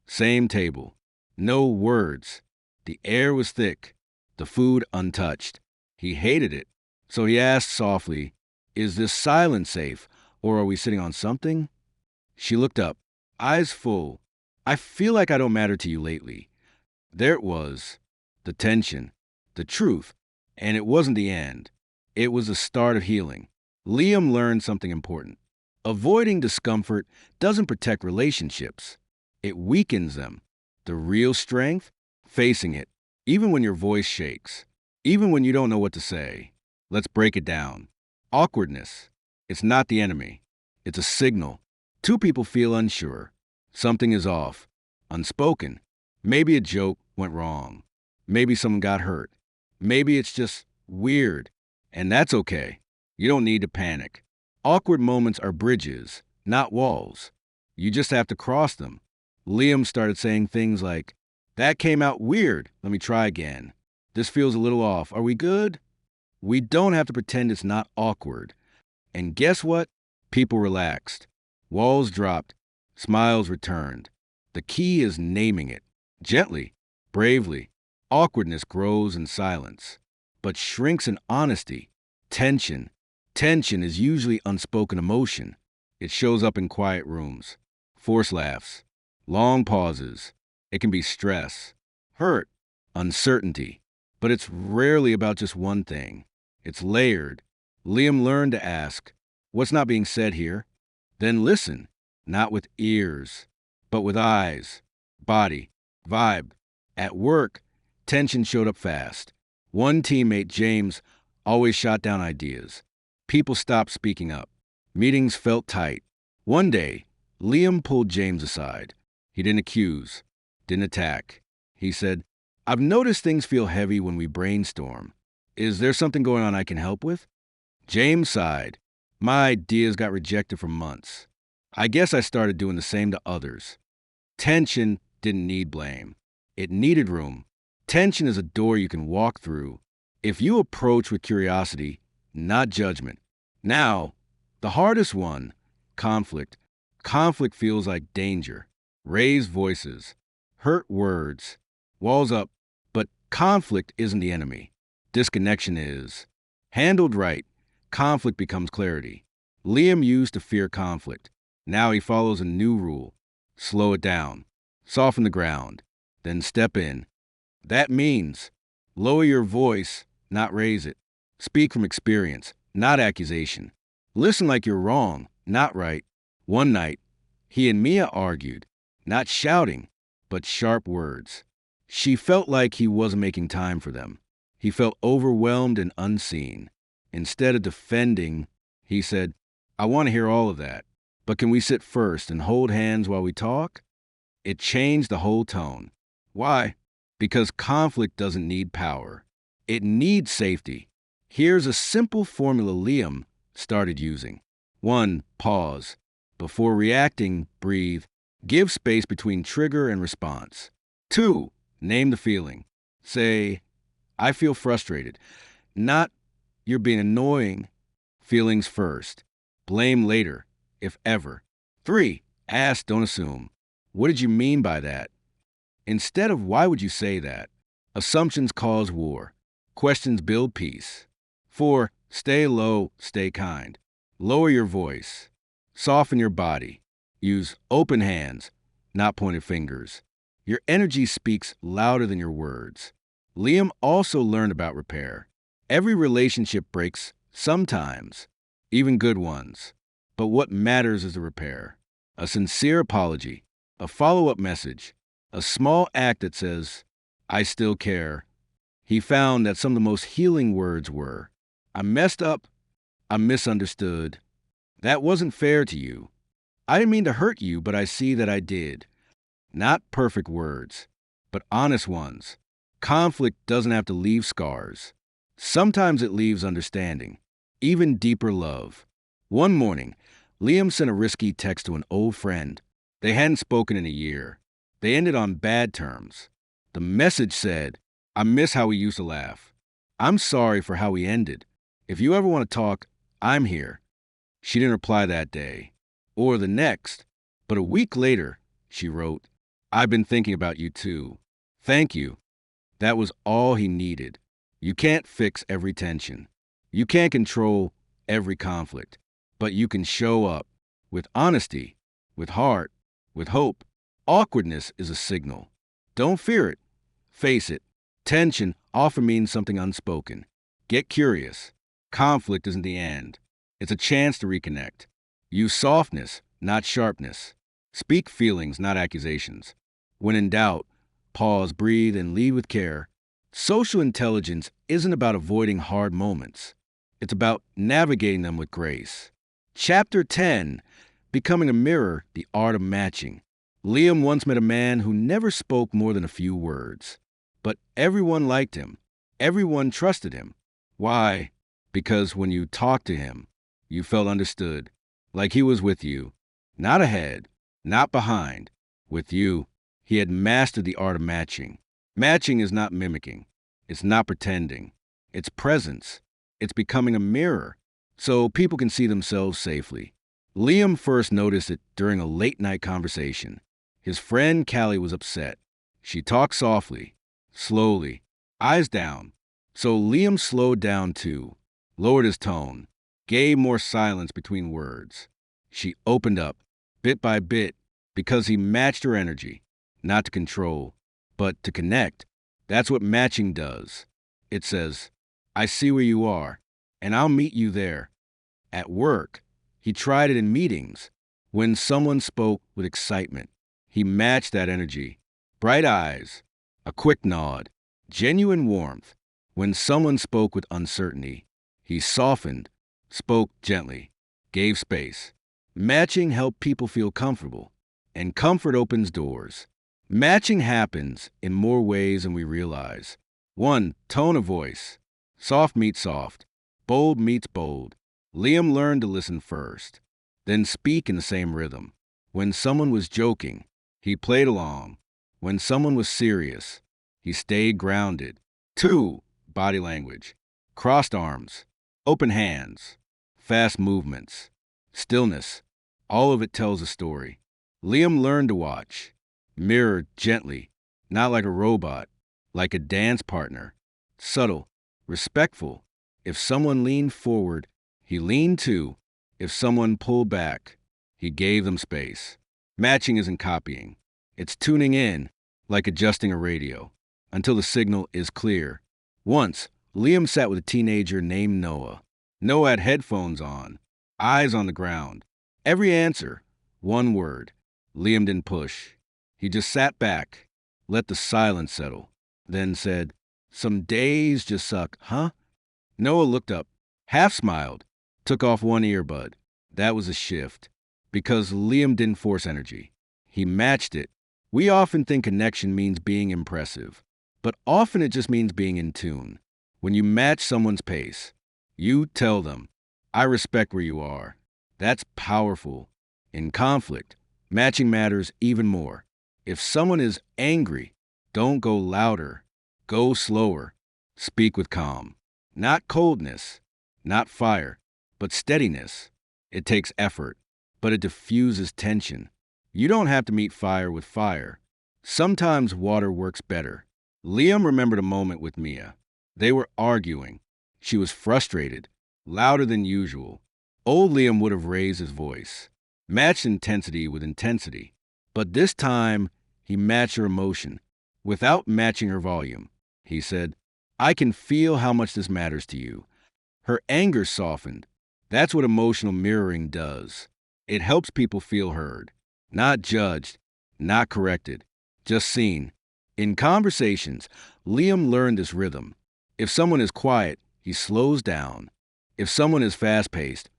Same table. No words. The air was thick. The food untouched. He hated it. So he asked softly, "Is this silence safe, or are we sitting on something?" She looked up, eyes full. "I feel like I don't matter to you lately." There it was. The tension. The truth. And it wasn't the end. It was the start of healing. Liam learned something important. Avoiding discomfort doesn't protect relationships. It weakens them. The real strength? Facing it, even when your voice shakes, even when you don't know what to say. Let's break it down. Awkwardness. It's not the enemy. It's a signal. Two people feel unsure. Something is off. Unspoken. Maybe a joke went wrong. Maybe someone got hurt. Maybe it's just weird. And that's okay. You don't need to panic. Awkward moments are bridges, not walls. You just have to cross them. Liam started saying things like, "That came out weird. Let me try again. This feels a little off. Are we good?" We don't have to pretend it's not awkward. And guess what? People relaxed. Walls dropped. Smiles returned. The key is naming it. Gently, bravely. Awkwardness grows in silence, but shrinks in honesty. Tension. Tension is usually unspoken emotion. It shows up in quiet rooms. Forced laughs. Long pauses. It can be stress, hurt, uncertainty. But it's rarely about just one thing. It's layered. Liam learned to ask, "What's not being said here?" Then listen, not with ears, but with eyes, body, vibe. At work, tension showed up fast. One teammate, James, always shot down ideas. People stopped speaking up. Meetings felt tight. One day, Liam pulled James aside. He didn't accuse, didn't attack. He said, "I've noticed things feel heavy when we brainstorm. Is there something going on I can help with?" James sighed. "My ideas got rejected for months. I guess I started doing the same to others." Tension didn't need blame. It needed room. Tension is a door you can walk through if you approach with curiosity, not judgment. Now, the hardest one, conflict. Conflict feels like danger. Raised voices, hurt words, walls up. But conflict isn't the enemy. Disconnection is. Handled right, conflict becomes clarity. Liam used to fear conflict. Now he follows a new rule. Slow it down. Soften the ground. Then step in. That means lower your voice, not raise it. Speak from experience, not accusation. Listen like you're wrong, not right. One night, he and Mia argued, not shouting, but sharp words. She felt like he wasn't making time for them. He felt overwhelmed and unseen. Instead of defending, he said, "I want to hear all of that, but can we sit first and hold hands while we talk?" It changed the whole tone. Why? Because conflict doesn't need power. It needs safety. Here's a simple formula Liam started using. 1. Pause. Before reacting, breathe. Give space between trigger and response. 2. Name the feeling. Say, "I feel frustrated." Not, "You're being annoying." Feelings first. Blame later, if ever. 3. Ask, don't assume. "What did you mean by that?" Instead of, "Why would you say that?" Assumptions cause war. Questions build peace. 4. Stay low, stay kind. Lower your voice. Soften your body. Use open hands, not pointed fingers. Your energy speaks louder than your words. Liam also learned about repair. Every relationship breaks sometimes, even good ones. But what matters is the repair. A sincere apology, a follow-up message, a small act that says, "I still care." He found that some of the most healing words were, "I messed up. I misunderstood. That wasn't fair to you. I didn't mean to hurt you, but I see that I did." Not perfect words, but honest ones. Conflict doesn't have to leave scars. Sometimes it leaves understanding, even deeper love. One morning, Liam sent a risky text to an old friend. They hadn't spoken in a year. They ended on bad terms. The message said, "I miss how we used to laugh. I'm sorry for how we ended. If you ever want to talk, I'm here." She didn't reply that day, or the next, but a week later, she wrote, "I've been thinking about you too. Thank you." That was all he needed. You can't fix every tension. You can't control every conflict, but you can show up with honesty, with heart, with hope. Awkwardness is a signal. Don't fear it. Face it. Tension often means something unspoken. Get curious. Conflict isn't the end. It's a chance to reconnect. Use softness, not sharpness. Speak feelings, not accusations. When in doubt, pause, breathe, and lead with care. Social intelligence isn't about avoiding hard moments. It's about navigating them with grace. Chapter 10, Becoming a Mirror, the Art of Matching. Liam once met a man who never spoke more than a few words. But everyone liked him. Everyone trusted him. Why? Because when you talked to him, you felt understood, like he was with you. Not ahead, not behind, with you. He had mastered the art of matching. Matching is not mimicking. It's not pretending. It's presence. It's becoming a mirror, so people can see themselves safely. Liam first noticed it during a late-night conversation. His friend Callie was upset. She talked softly, slowly, eyes down. So Liam slowed down too, lowered his tone, gave more silence between words. She opened up, bit by bit, because he matched her energy, not to control, but to connect. That's what matching does. It says, "I see where you are. and I'll meet you there. At work, he tried it in meetings. When someone spoke with excitement, he matched that energy. Bright eyes, a quick nod, genuine warmth. When someone spoke with uncertainty, he softened, spoke gently, gave space. Matching helped people feel comfortable, and comfort opens doors. Matching happens in more ways than we realize. 1. Tone of voice. Soft meets soft. Bold meets bold. Liam learned to listen first, then speak in the same rhythm. When someone was joking, he played along. When someone was serious, he stayed grounded. 2. Body language. Crossed arms, open hands, fast movements, stillness. All of it tells a story. Liam learned to watch, mirror gently, not like a robot, like a dance partner. Subtle, respectful. If someone leaned forward, he leaned too. If someone pulled back, he gave them space. Matching isn't copying. It's tuning in, like adjusting a radio, until the signal is clear. Once, Liam sat with a teenager named Noah. Noah had headphones on, eyes on the ground. Every answer, one word. Liam didn't push. He just sat back, let the silence settle, then said, "Some days just suck, huh?" Noah looked up, half smiled, took off one earbud. That was a shift, because Liam didn't force energy. He matched it. We often think connection means being impressive, but often it just means being in tune. When you match someone's pace, you tell them, "I respect where you are." That's powerful. In conflict, matching matters even more. If someone is angry, don't go louder. Go slower. Speak with calm. Not coldness, not fire, but steadiness. It takes effort, but it diffuses tension. You don't have to meet fire with fire. Sometimes water works better. Liam remembered a moment with Mia. They were arguing. She was frustrated, louder than usual. Old Liam would have raised his voice, matched intensity with intensity. But this time, he matched her emotion, without matching her volume. He said, "I can feel how much this matters to you." Her anger softened. That's what emotional mirroring does. It helps people feel heard, not judged, not corrected, just seen. In conversations, Liam learned this rhythm. If someone is quiet, he slows down. If someone is fast-paced,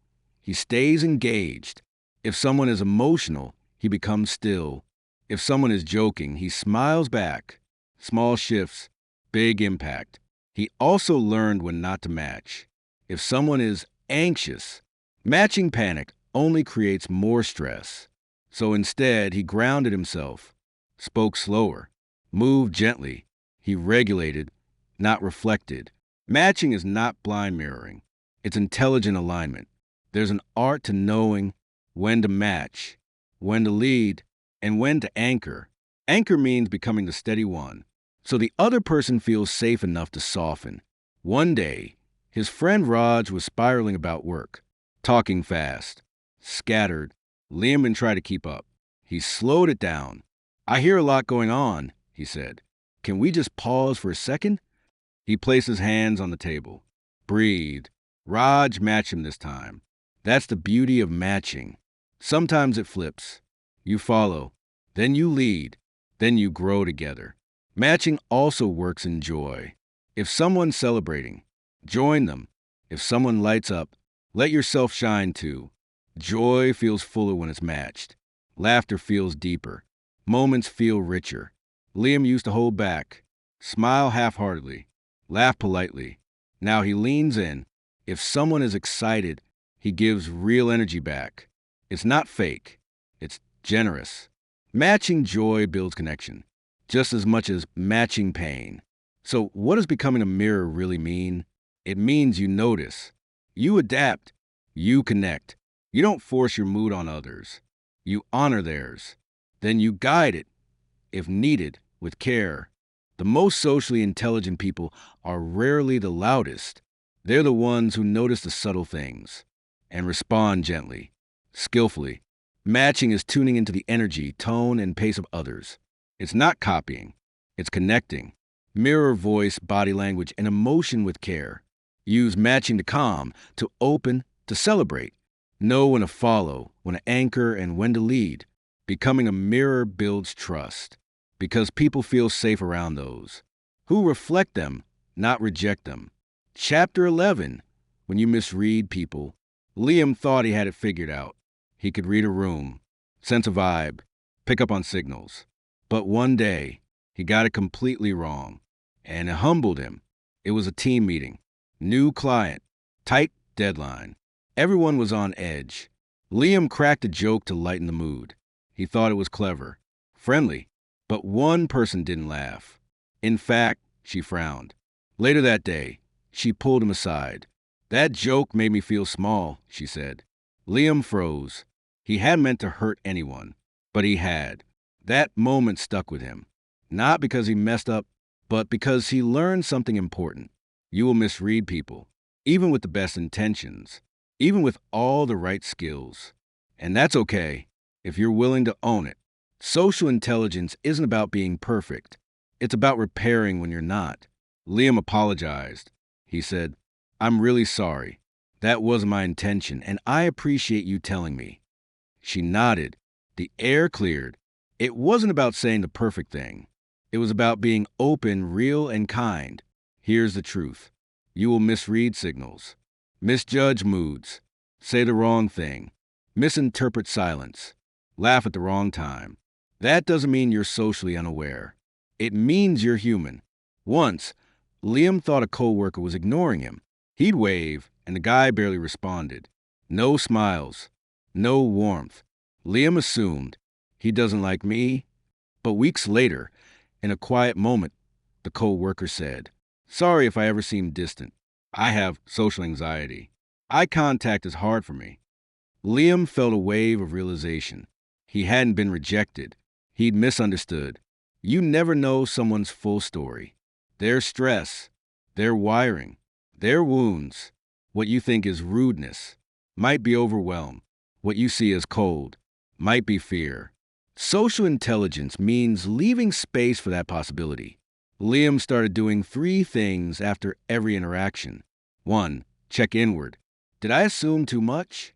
he stays engaged. If someone is emotional, he becomes still. If someone is joking, he smiles back. Small shifts, big impact. He also learned when not to match. If someone is anxious, matching panic only creates more stress. So instead, he grounded himself, spoke slower, moved gently. He regulated, not reflected. Matching is not blind mirroring. It's intelligent alignment. There's an art to knowing when to match, when to lead, and when to anchor. Anchor means becoming the steady one, so the other person feels safe enough to soften. One day, his friend Raj was spiraling about work, talking fast, scattered. Liam didn't try to keep up. He slowed it down. "I hear a lot going on," he said. "Can we just pause for a second?" He placed his hands on the table, breathed. Raj matched him this time. That's the beauty of matching. Sometimes it flips. You follow, then you lead, then you grow together. Matching also works in joy. If someone's celebrating, join them. If someone lights up, let yourself shine too. Joy feels fuller when it's matched. Laughter feels deeper. Moments feel richer. Liam used to hold back, smile half-heartedly, laugh politely. Now he leans in. If someone is excited, he gives real energy back. It's not fake. It's generous. Matching joy builds connection, just as much as matching pain. So what does becoming a mirror really mean? It means you notice, you adapt, you connect. You don't force your mood on others. You honor theirs. Then you guide it, if needed, with care. The most socially intelligent people are rarely the loudest. They're the ones who notice the subtle things and respond gently, skillfully. Matching is tuning into the energy, tone, and pace of others. It's not copying. It's connecting. Mirror voice, body language, and emotion with care. Use matching to calm, to open, to celebrate. Know when to follow, when to anchor, and when to lead. Becoming a mirror builds trust because people feel safe around those who reflect them, not reject them. Chapter 11. When you misread people, Liam thought he had it figured out. He could read a room, sense a vibe, pick up on signals. But one day, he got it completely wrong, and it humbled him. It was a team meeting. New client, tight deadline. Everyone was on edge. Liam cracked a joke to lighten the mood. He thought it was clever, friendly, but one person didn't laugh. In fact, she frowned. Later that day, she pulled him aside. That joke made me feel small, she said. Liam froze. He hadn't meant to hurt anyone, but he had. That moment stuck with him. Not because he messed up, but because he learned something important. You will misread people, even with the best intentions, even with all the right skills. And that's okay, if you're willing to own it. Social intelligence isn't about being perfect. It's about repairing when you're not. Liam apologized. He said, "I'm really sorry. That wasn't my intention, and I appreciate you telling me." She nodded. The air cleared. It wasn't about saying the perfect thing. It was about being open, real, and kind. Here's the truth. You will misread signals, misjudge moods, say the wrong thing, misinterpret silence, laugh at the wrong time. That doesn't mean you're socially unaware. It means you're human. Once, Liam thought a coworker was ignoring him. He'd wave, and the guy barely responded. No smiles, no warmth. Liam assumed, he doesn't like me. But weeks later, in a quiet moment, the coworker said, "Sorry if I ever seem distant. I have social anxiety. Eye contact is hard for me." Liam felt a wave of realization. He hadn't been rejected. He'd misunderstood. You never know someone's full story. Their stress, their wiring, their wounds. What you think is rudeness might be overwhelm. What you see as cold might be fear. Social intelligence means leaving space for that possibility. Liam started doing 3 things after every interaction. 1. Check inward. Did I assume too much?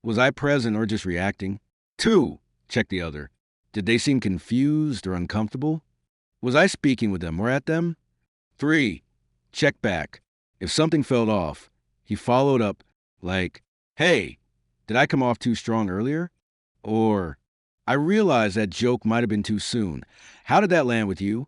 Was I present or just reacting? 2. Check the other. Did they seem confused or uncomfortable? Was I speaking with them or at them? 3. Check back. If something felt off, he followed up like, "Hey, did I come off too strong earlier?" Or, "I realized that joke might have been too soon. How did that land with you?"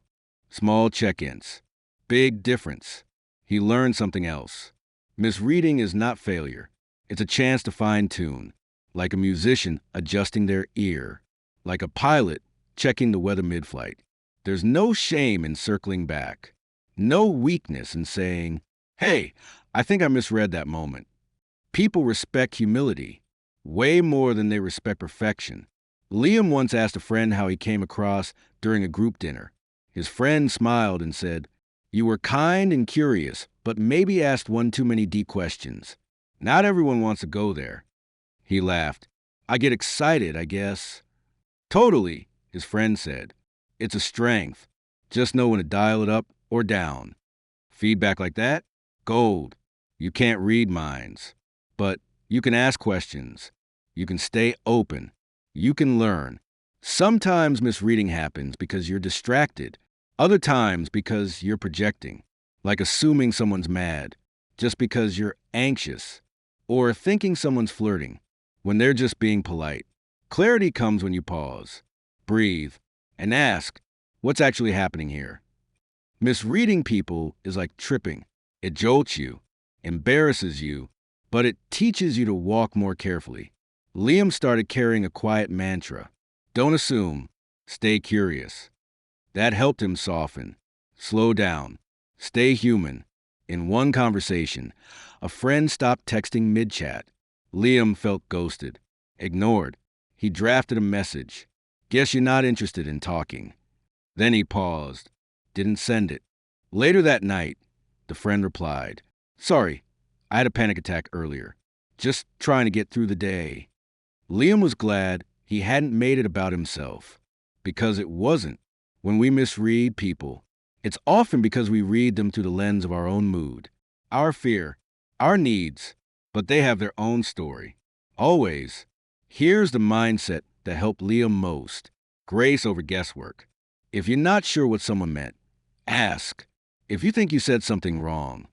Small check-ins. Big difference. He learned something else. Misreading is not failure. It's a chance to fine-tune. Like a musician adjusting their ear. Like a pilot checking the weather mid-flight. There's no shame in circling back. No weakness in saying, "Hey, I think I misread that moment." People respect humility way more than they respect perfection. Liam once asked a friend how he came across during a group dinner. His friend smiled and said, "You were kind and curious, but maybe asked one too many deep questions. Not everyone wants to go there." He laughed. "I get excited, I guess." "Totally," his friend said. "It's a strength. Just know when to dial it up or down." Feedback like that? Gold. You can't read minds. But you can ask questions. You can stay open. You can learn. Sometimes misreading happens because you're distracted. Other times because you're projecting. Like assuming someone's mad. Just because you're anxious. Or thinking someone's flirting. When they're just being polite. Clarity comes when you pause. Breathe. And ask, what's actually happening here? Misreading people is like tripping. It jolts you, embarrasses you, but it teaches you to walk more carefully. Liam started carrying a quiet mantra. Don't assume, stay curious. That helped him soften, slow down, stay human. In one conversation, a friend stopped texting mid-chat. Liam felt ghosted, ignored. He drafted a message. Guess you're not interested in talking. Then he paused. Didn't send it. Later that night, the friend replied, "Sorry, I had a panic attack earlier. Just trying to get through the day." Liam was glad he hadn't made it about himself. Because it wasn't. When we misread people, it's often because we read them through the lens of our own mood. our fear, our needs, but they have their own story. Always. Here's the mindset that helped Liam most: grace over guesswork. If you're not sure what someone meant, ask. If you think you said something wrong,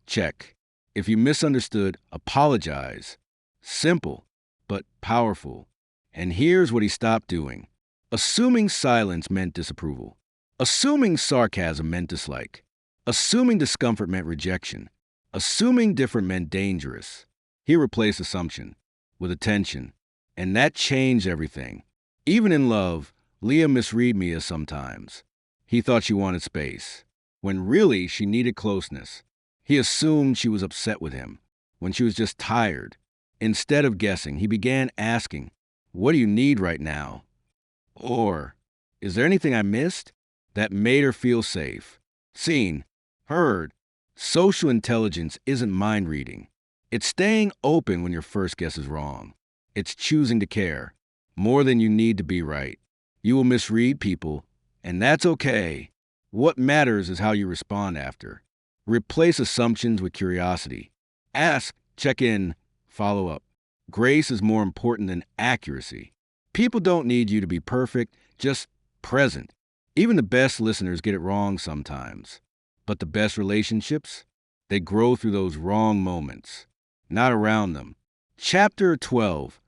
check. If you misunderstood, apologize. Simple, but powerful. And here's what he stopped doing: assuming silence meant disapproval, assuming sarcasm meant dislike, assuming discomfort meant rejection, assuming different meant dangerous. He replaced assumption with attention, and that changed everything. Even in love, Leah misread Mia sometimes. He thought she wanted space, when really she needed closeness. He assumed she was upset with him, when she was just tired. Instead of guessing, he began asking, "What do you need right now?" Or, "Is there anything I missed?" That made her feel safe, seen, heard. Social intelligence isn't mind reading. It's staying open when your first guess is wrong. It's choosing to care more than you need to be right. You will misread people, and that's okay. What matters is how you respond after. Replace assumptions with curiosity. Ask, check in, follow up. Grace is more important than accuracy. People don't need you to be perfect, just present. Even the best listeners get it wrong sometimes. But the best relationships, they grow through those wrong moments, not around them. Chapter 12: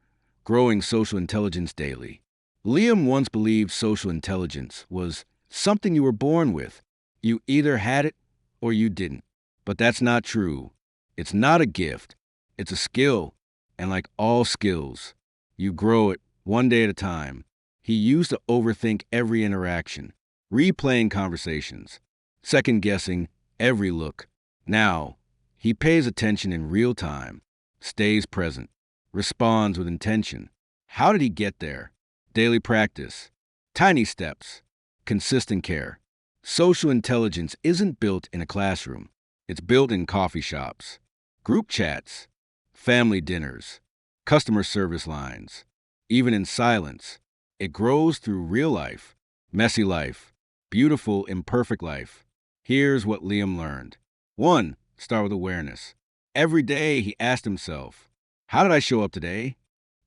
Growing Social Intelligence Daily. Liam once believed social intelligence was something you were born with. You either had it or you didn't. But that's not true. It's not a gift. It's a skill. And like all skills, you grow it one day at a time. He used to overthink every interaction, replaying conversations, second-guessing every look. Now, he pays attention in real time, stays present, responds with intention. How did he get there? Daily practice, tiny steps, consistent care. Social intelligence isn't built in a classroom. It's built in coffee shops, group chats, family dinners, customer service lines. Even in silence, it grows through real life, messy life, beautiful, imperfect life. Here's what Liam learned. 1. Start with awareness. Every day he asked himself, how did I show up today?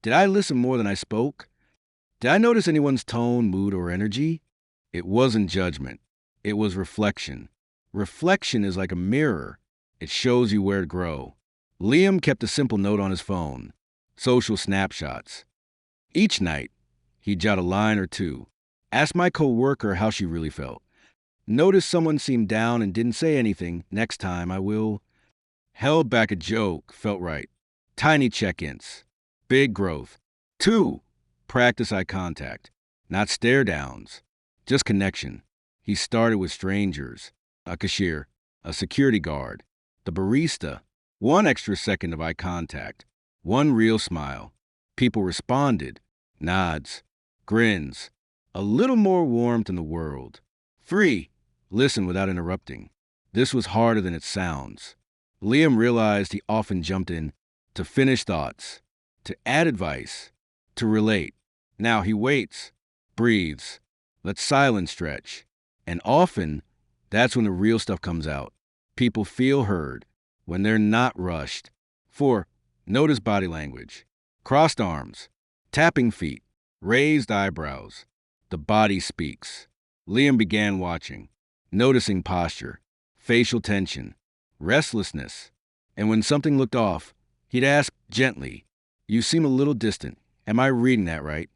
Did I listen more than I spoke? Did I notice anyone's tone, mood, or energy? It wasn't judgment. It was reflection. Reflection is like a mirror. It shows you where to grow. Liam kept a simple note on his phone: social snapshots. Each night, he'd jot a line or two. Ask my coworker how she really felt. Notice someone seemed down and didn't say anything. Next time I will. Held back a joke, felt right. Tiny check-ins. Big growth. 2. Practice eye contact. Not stare downs. Just connection. He started with strangers. A cashier. A security guard. The barista. 1 extra second of eye contact. 1 real smile. People responded. Nods. Grins. A little more warmth in the world. 3. Listen without interrupting. This was harder than it sounds. Liam realized he often jumped in to finish thoughts, to add advice, to relate. Now he waits, breathes, lets silence stretch. And often, that's when the real stuff comes out. People feel heard when they're not rushed. 4. Notice body language. Crossed arms, tapping feet, raised eyebrows. The body speaks. Liam began watching, noticing posture, facial tension, restlessness. And when something looked off, he'd ask gently, "You seem a little distant. Am I reading that right?"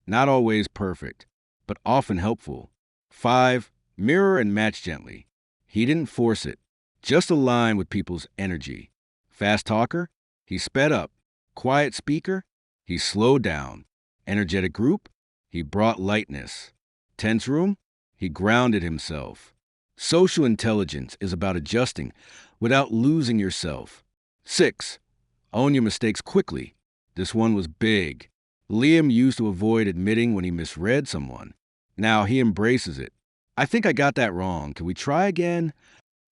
Not always perfect, but often helpful. 5. Mirror and match gently. He didn't force it, just align with people's energy. Fast talker? He sped up. Quiet speaker? He slowed down. Energetic group? He brought lightness. Tense room? He grounded himself. Social intelligence is about adjusting without losing yourself. 6. Own your mistakes quickly. This one was big. Liam used to avoid admitting when he misread someone. Now he embraces it. "I think I got that wrong. Can we try again?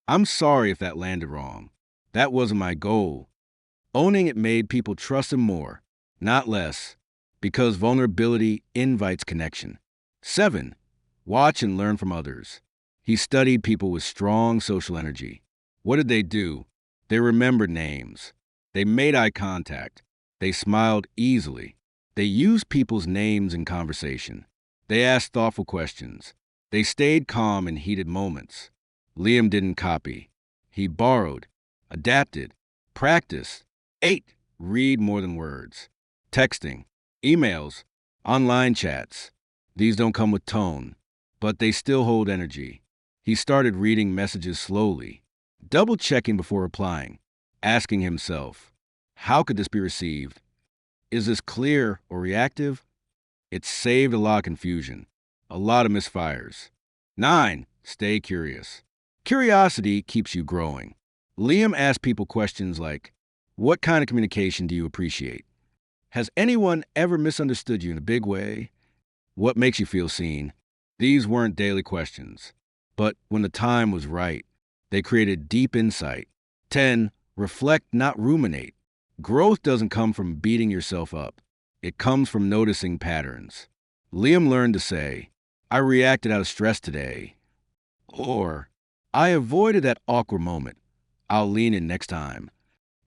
I'm sorry if that landed wrong. That wasn't my goal." Owning it made people trust him more, not less, because vulnerability invites connection. 7. Watch and learn from others. He studied people with strong social energy. What did they do? They remembered names. They made eye contact. They smiled easily. They used people's names in conversation. They asked thoughtful questions. They stayed calm in heated moments. Liam didn't copy. He borrowed, adapted, practiced, ate, read more than words. Texting, emails, online chats. These don't come with tone, but they still hold energy. He started reading messages slowly, double checking before replying, asking himself, how could this be received? Is this clear or reactive? It saved a lot of confusion, a lot of misfires. 9. Stay curious. Curiosity keeps you growing. Liam asked people questions like, what kind of communication do you appreciate? Has anyone ever misunderstood you in a big way? What makes you feel seen? These weren't daily questions, but when the time was right, they created deep insight. 10. Reflect, not ruminate. Growth doesn't come from beating yourself up. It comes from noticing patterns. Liam learned to say, I reacted out of stress today, or I avoided that awkward moment. I'll lean in next time.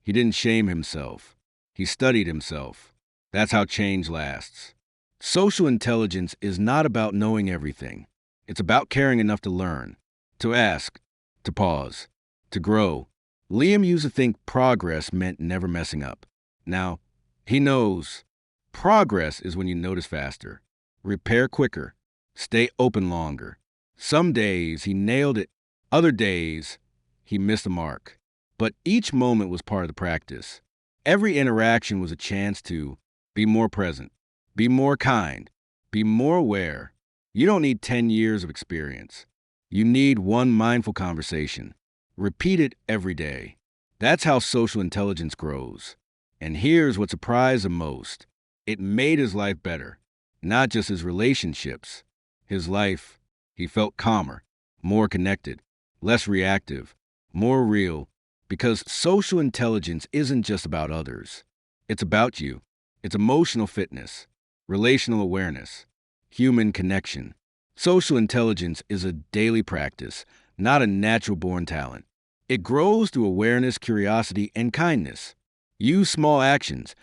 He didn't shame himself. He studied himself. That's how change lasts. Social intelligence is not about knowing everything. It's about caring enough to learn, to ask, to pause, to grow. Liam used to think progress meant never messing up. Now, he knows progress is when you notice faster, repair quicker, stay open longer. Some days he nailed it, other days he missed the mark. But each moment was part of the practice. Every interaction was a chance to be more present, be more kind, be more aware. You don't need 10 years of experience. You need one mindful conversation. Repeat it every day. That's how social intelligence grows. And here's what surprised him most. It made his life better. Not just his relationships. His life, he felt calmer, more connected, less reactive, more real. Because social intelligence isn't just about others. It's about you. It's emotional fitness, relational awareness, human connection. Social intelligence is a daily practice, not a natural-born talent. It grows through awareness, curiosity, and kindness. Use small actions,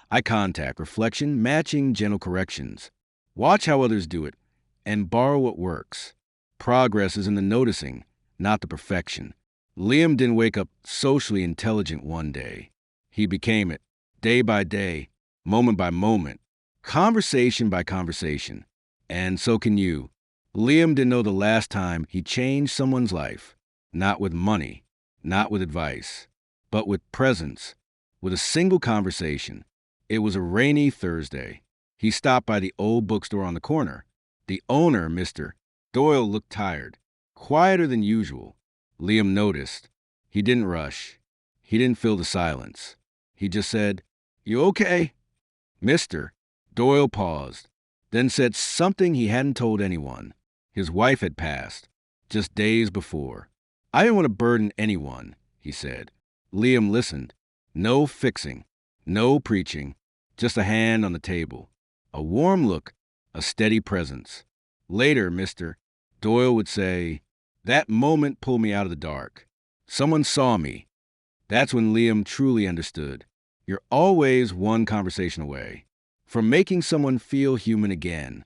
eye contact, reflection, matching, gentle corrections. Watch how others do it, and borrow what works. Progress is in the noticing, not the perfection. Liam didn't wake up socially intelligent one day. He became it, day by day, moment by moment, conversation by conversation. And so can you. Liam didn't know the last time he changed someone's life. Not with money, not with advice, but with presence, with a single conversation. It was a rainy Thursday. He stopped by the old bookstore on the corner. The owner, Mr. Doyle, looked tired, quieter than usual. Liam noticed. He didn't rush. He didn't fill the silence. He just said, "You okay?" Mr. Doyle paused, then said something he hadn't told anyone. His wife had passed, just days before. "I didn't want to burden anyone," he said. Liam listened. No fixing, no preaching, just a hand on the table, a warm look, a steady presence. Later, Mr. Doyle would say, "That moment pulled me out of the dark. Someone saw me." That's when Liam truly understood. You're always one conversation away from making someone feel human again.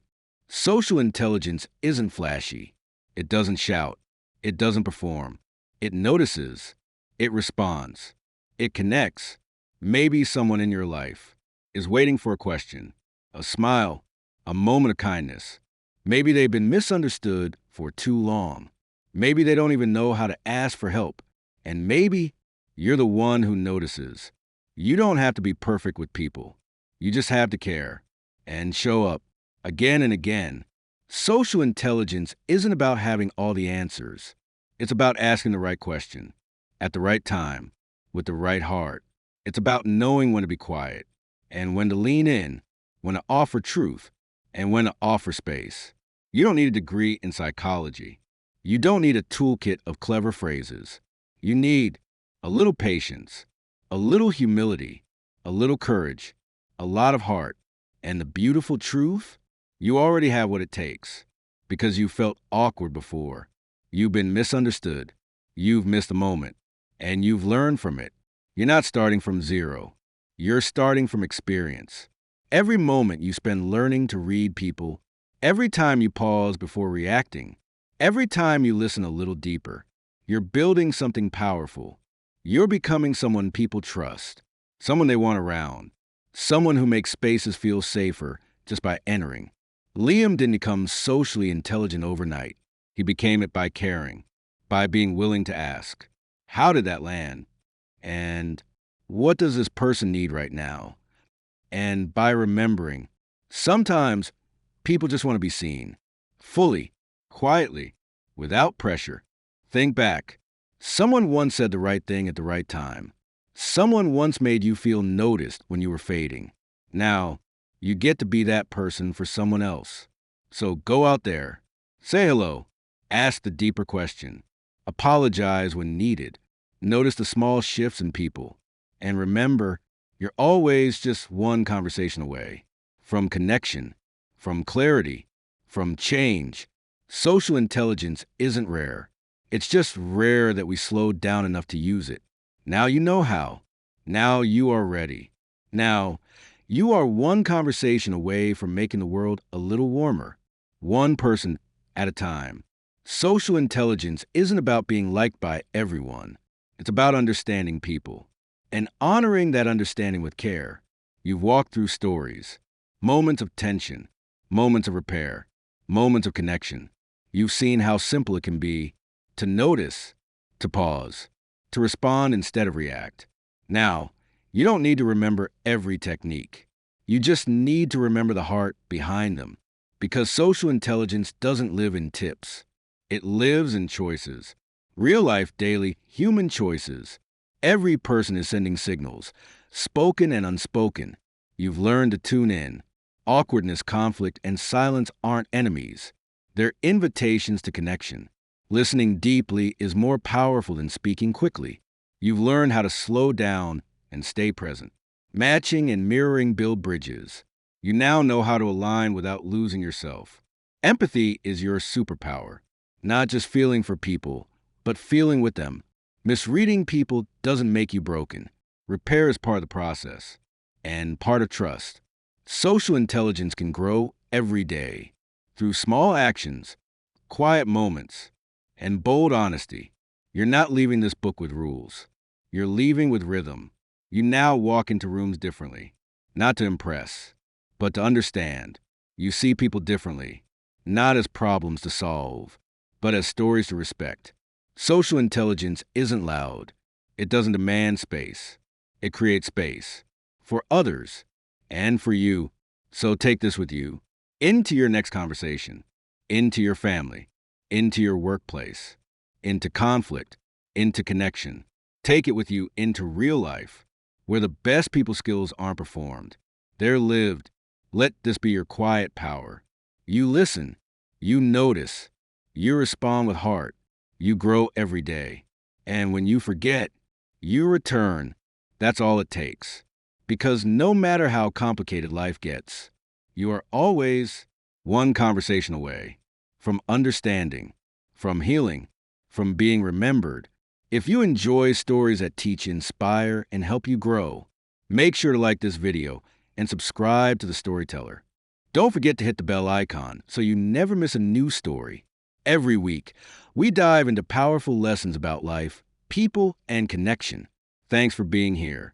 Social intelligence isn't flashy. It doesn't shout. It doesn't perform. It notices. It responds. It connects. Maybe someone in your life is waiting for a question, a smile, a moment of kindness. Maybe they've been misunderstood for too long. Maybe they don't even know how to ask for help. And maybe you're the one who notices. You don't have to be perfect with people. You just have to care and show up again and again. Social intelligence isn't about having all the answers. It's about asking the right question at the right time with the right heart. It's about knowing when to be quiet and when to lean in, when to offer truth and when to offer space. You don't need a degree in psychology. You don't need a toolkit of clever phrases. You need a little patience, a little humility, a little courage, a lot of heart, and the beautiful truth, you already have what it takes because you felt awkward before. You've been misunderstood. You've missed a moment. and you've learned from it. You're not starting from zero. You're starting from experience. Every moment you spend learning to read people, every time you pause before reacting, every time you listen a little deeper, you're building something powerful. You're becoming someone people trust, someone they want around, someone who makes spaces feel safer just by entering. Liam didn't become socially intelligent overnight. He became it by caring, by being willing to ask, how did that land? And what does this person need right now? And by remembering, sometimes people just want to be seen, fully, quietly, without pressure. Think back. Someone once said the right thing at the right time. Someone once made you feel noticed when you were fading. Now, you get to be that person for someone else. So go out there, say hello, ask the deeper question, apologize when needed, notice the small shifts in people, and remember, you're always just one conversation away from connection, from clarity, from change. Social intelligence isn't rare. It's just rare that we slowed down enough to use it. Now you know how. Now you are ready. Now, you are one conversation away from making the world a little warmer, one person at a time. Social intelligence isn't about being liked by everyone. It's about understanding people and honoring that understanding with care. You've walked through stories, moments of tension, moments of repair, moments of connection. You've seen how simple it can be to notice, to pause, to respond instead of react. Now, you don't need to remember every technique. You just need to remember the heart behind them. Because social intelligence doesn't live in tips. It lives in choices. Real life, daily, human choices. Every person is sending signals, spoken and unspoken. You've learned to tune in. Awkwardness, conflict, and silence aren't enemies. They're invitations to connection. Listening deeply is more powerful than speaking quickly. You've learned how to slow down and stay present. Matching and mirroring build bridges. You now know how to align without losing yourself. Empathy is your superpower. Not just feeling for people, but feeling with them. Misreading people doesn't make you broken. Repair is part of the process and part of trust. Social intelligence can grow every day through small actions, quiet moments, and bold honesty. You're not leaving this book with rules. You're leaving with rhythm. You now walk into rooms differently, not to impress, but to understand. You see people differently, not as problems to solve, but as stories to respect. Social intelligence isn't loud. It doesn't demand space. It creates space for others and for you. So take this with you into your next conversation, into your family, into your workplace, into conflict, into connection. Take it with you into real life, where the best people skills aren't performed. They're lived. Let this be your quiet power. You listen. You notice. You respond with heart. You grow every day. And when you forget, you return. That's all it takes. Because no matter how complicated life gets, you are always one conversation away from understanding, from healing, from being remembered. If you enjoy stories that teach, inspire, and help you grow, make sure to like this video and subscribe to The Storyteller. Don't forget to hit the bell icon so you never miss a new story. Every week, we dive into powerful lessons about life, people, and connection. Thanks for being here.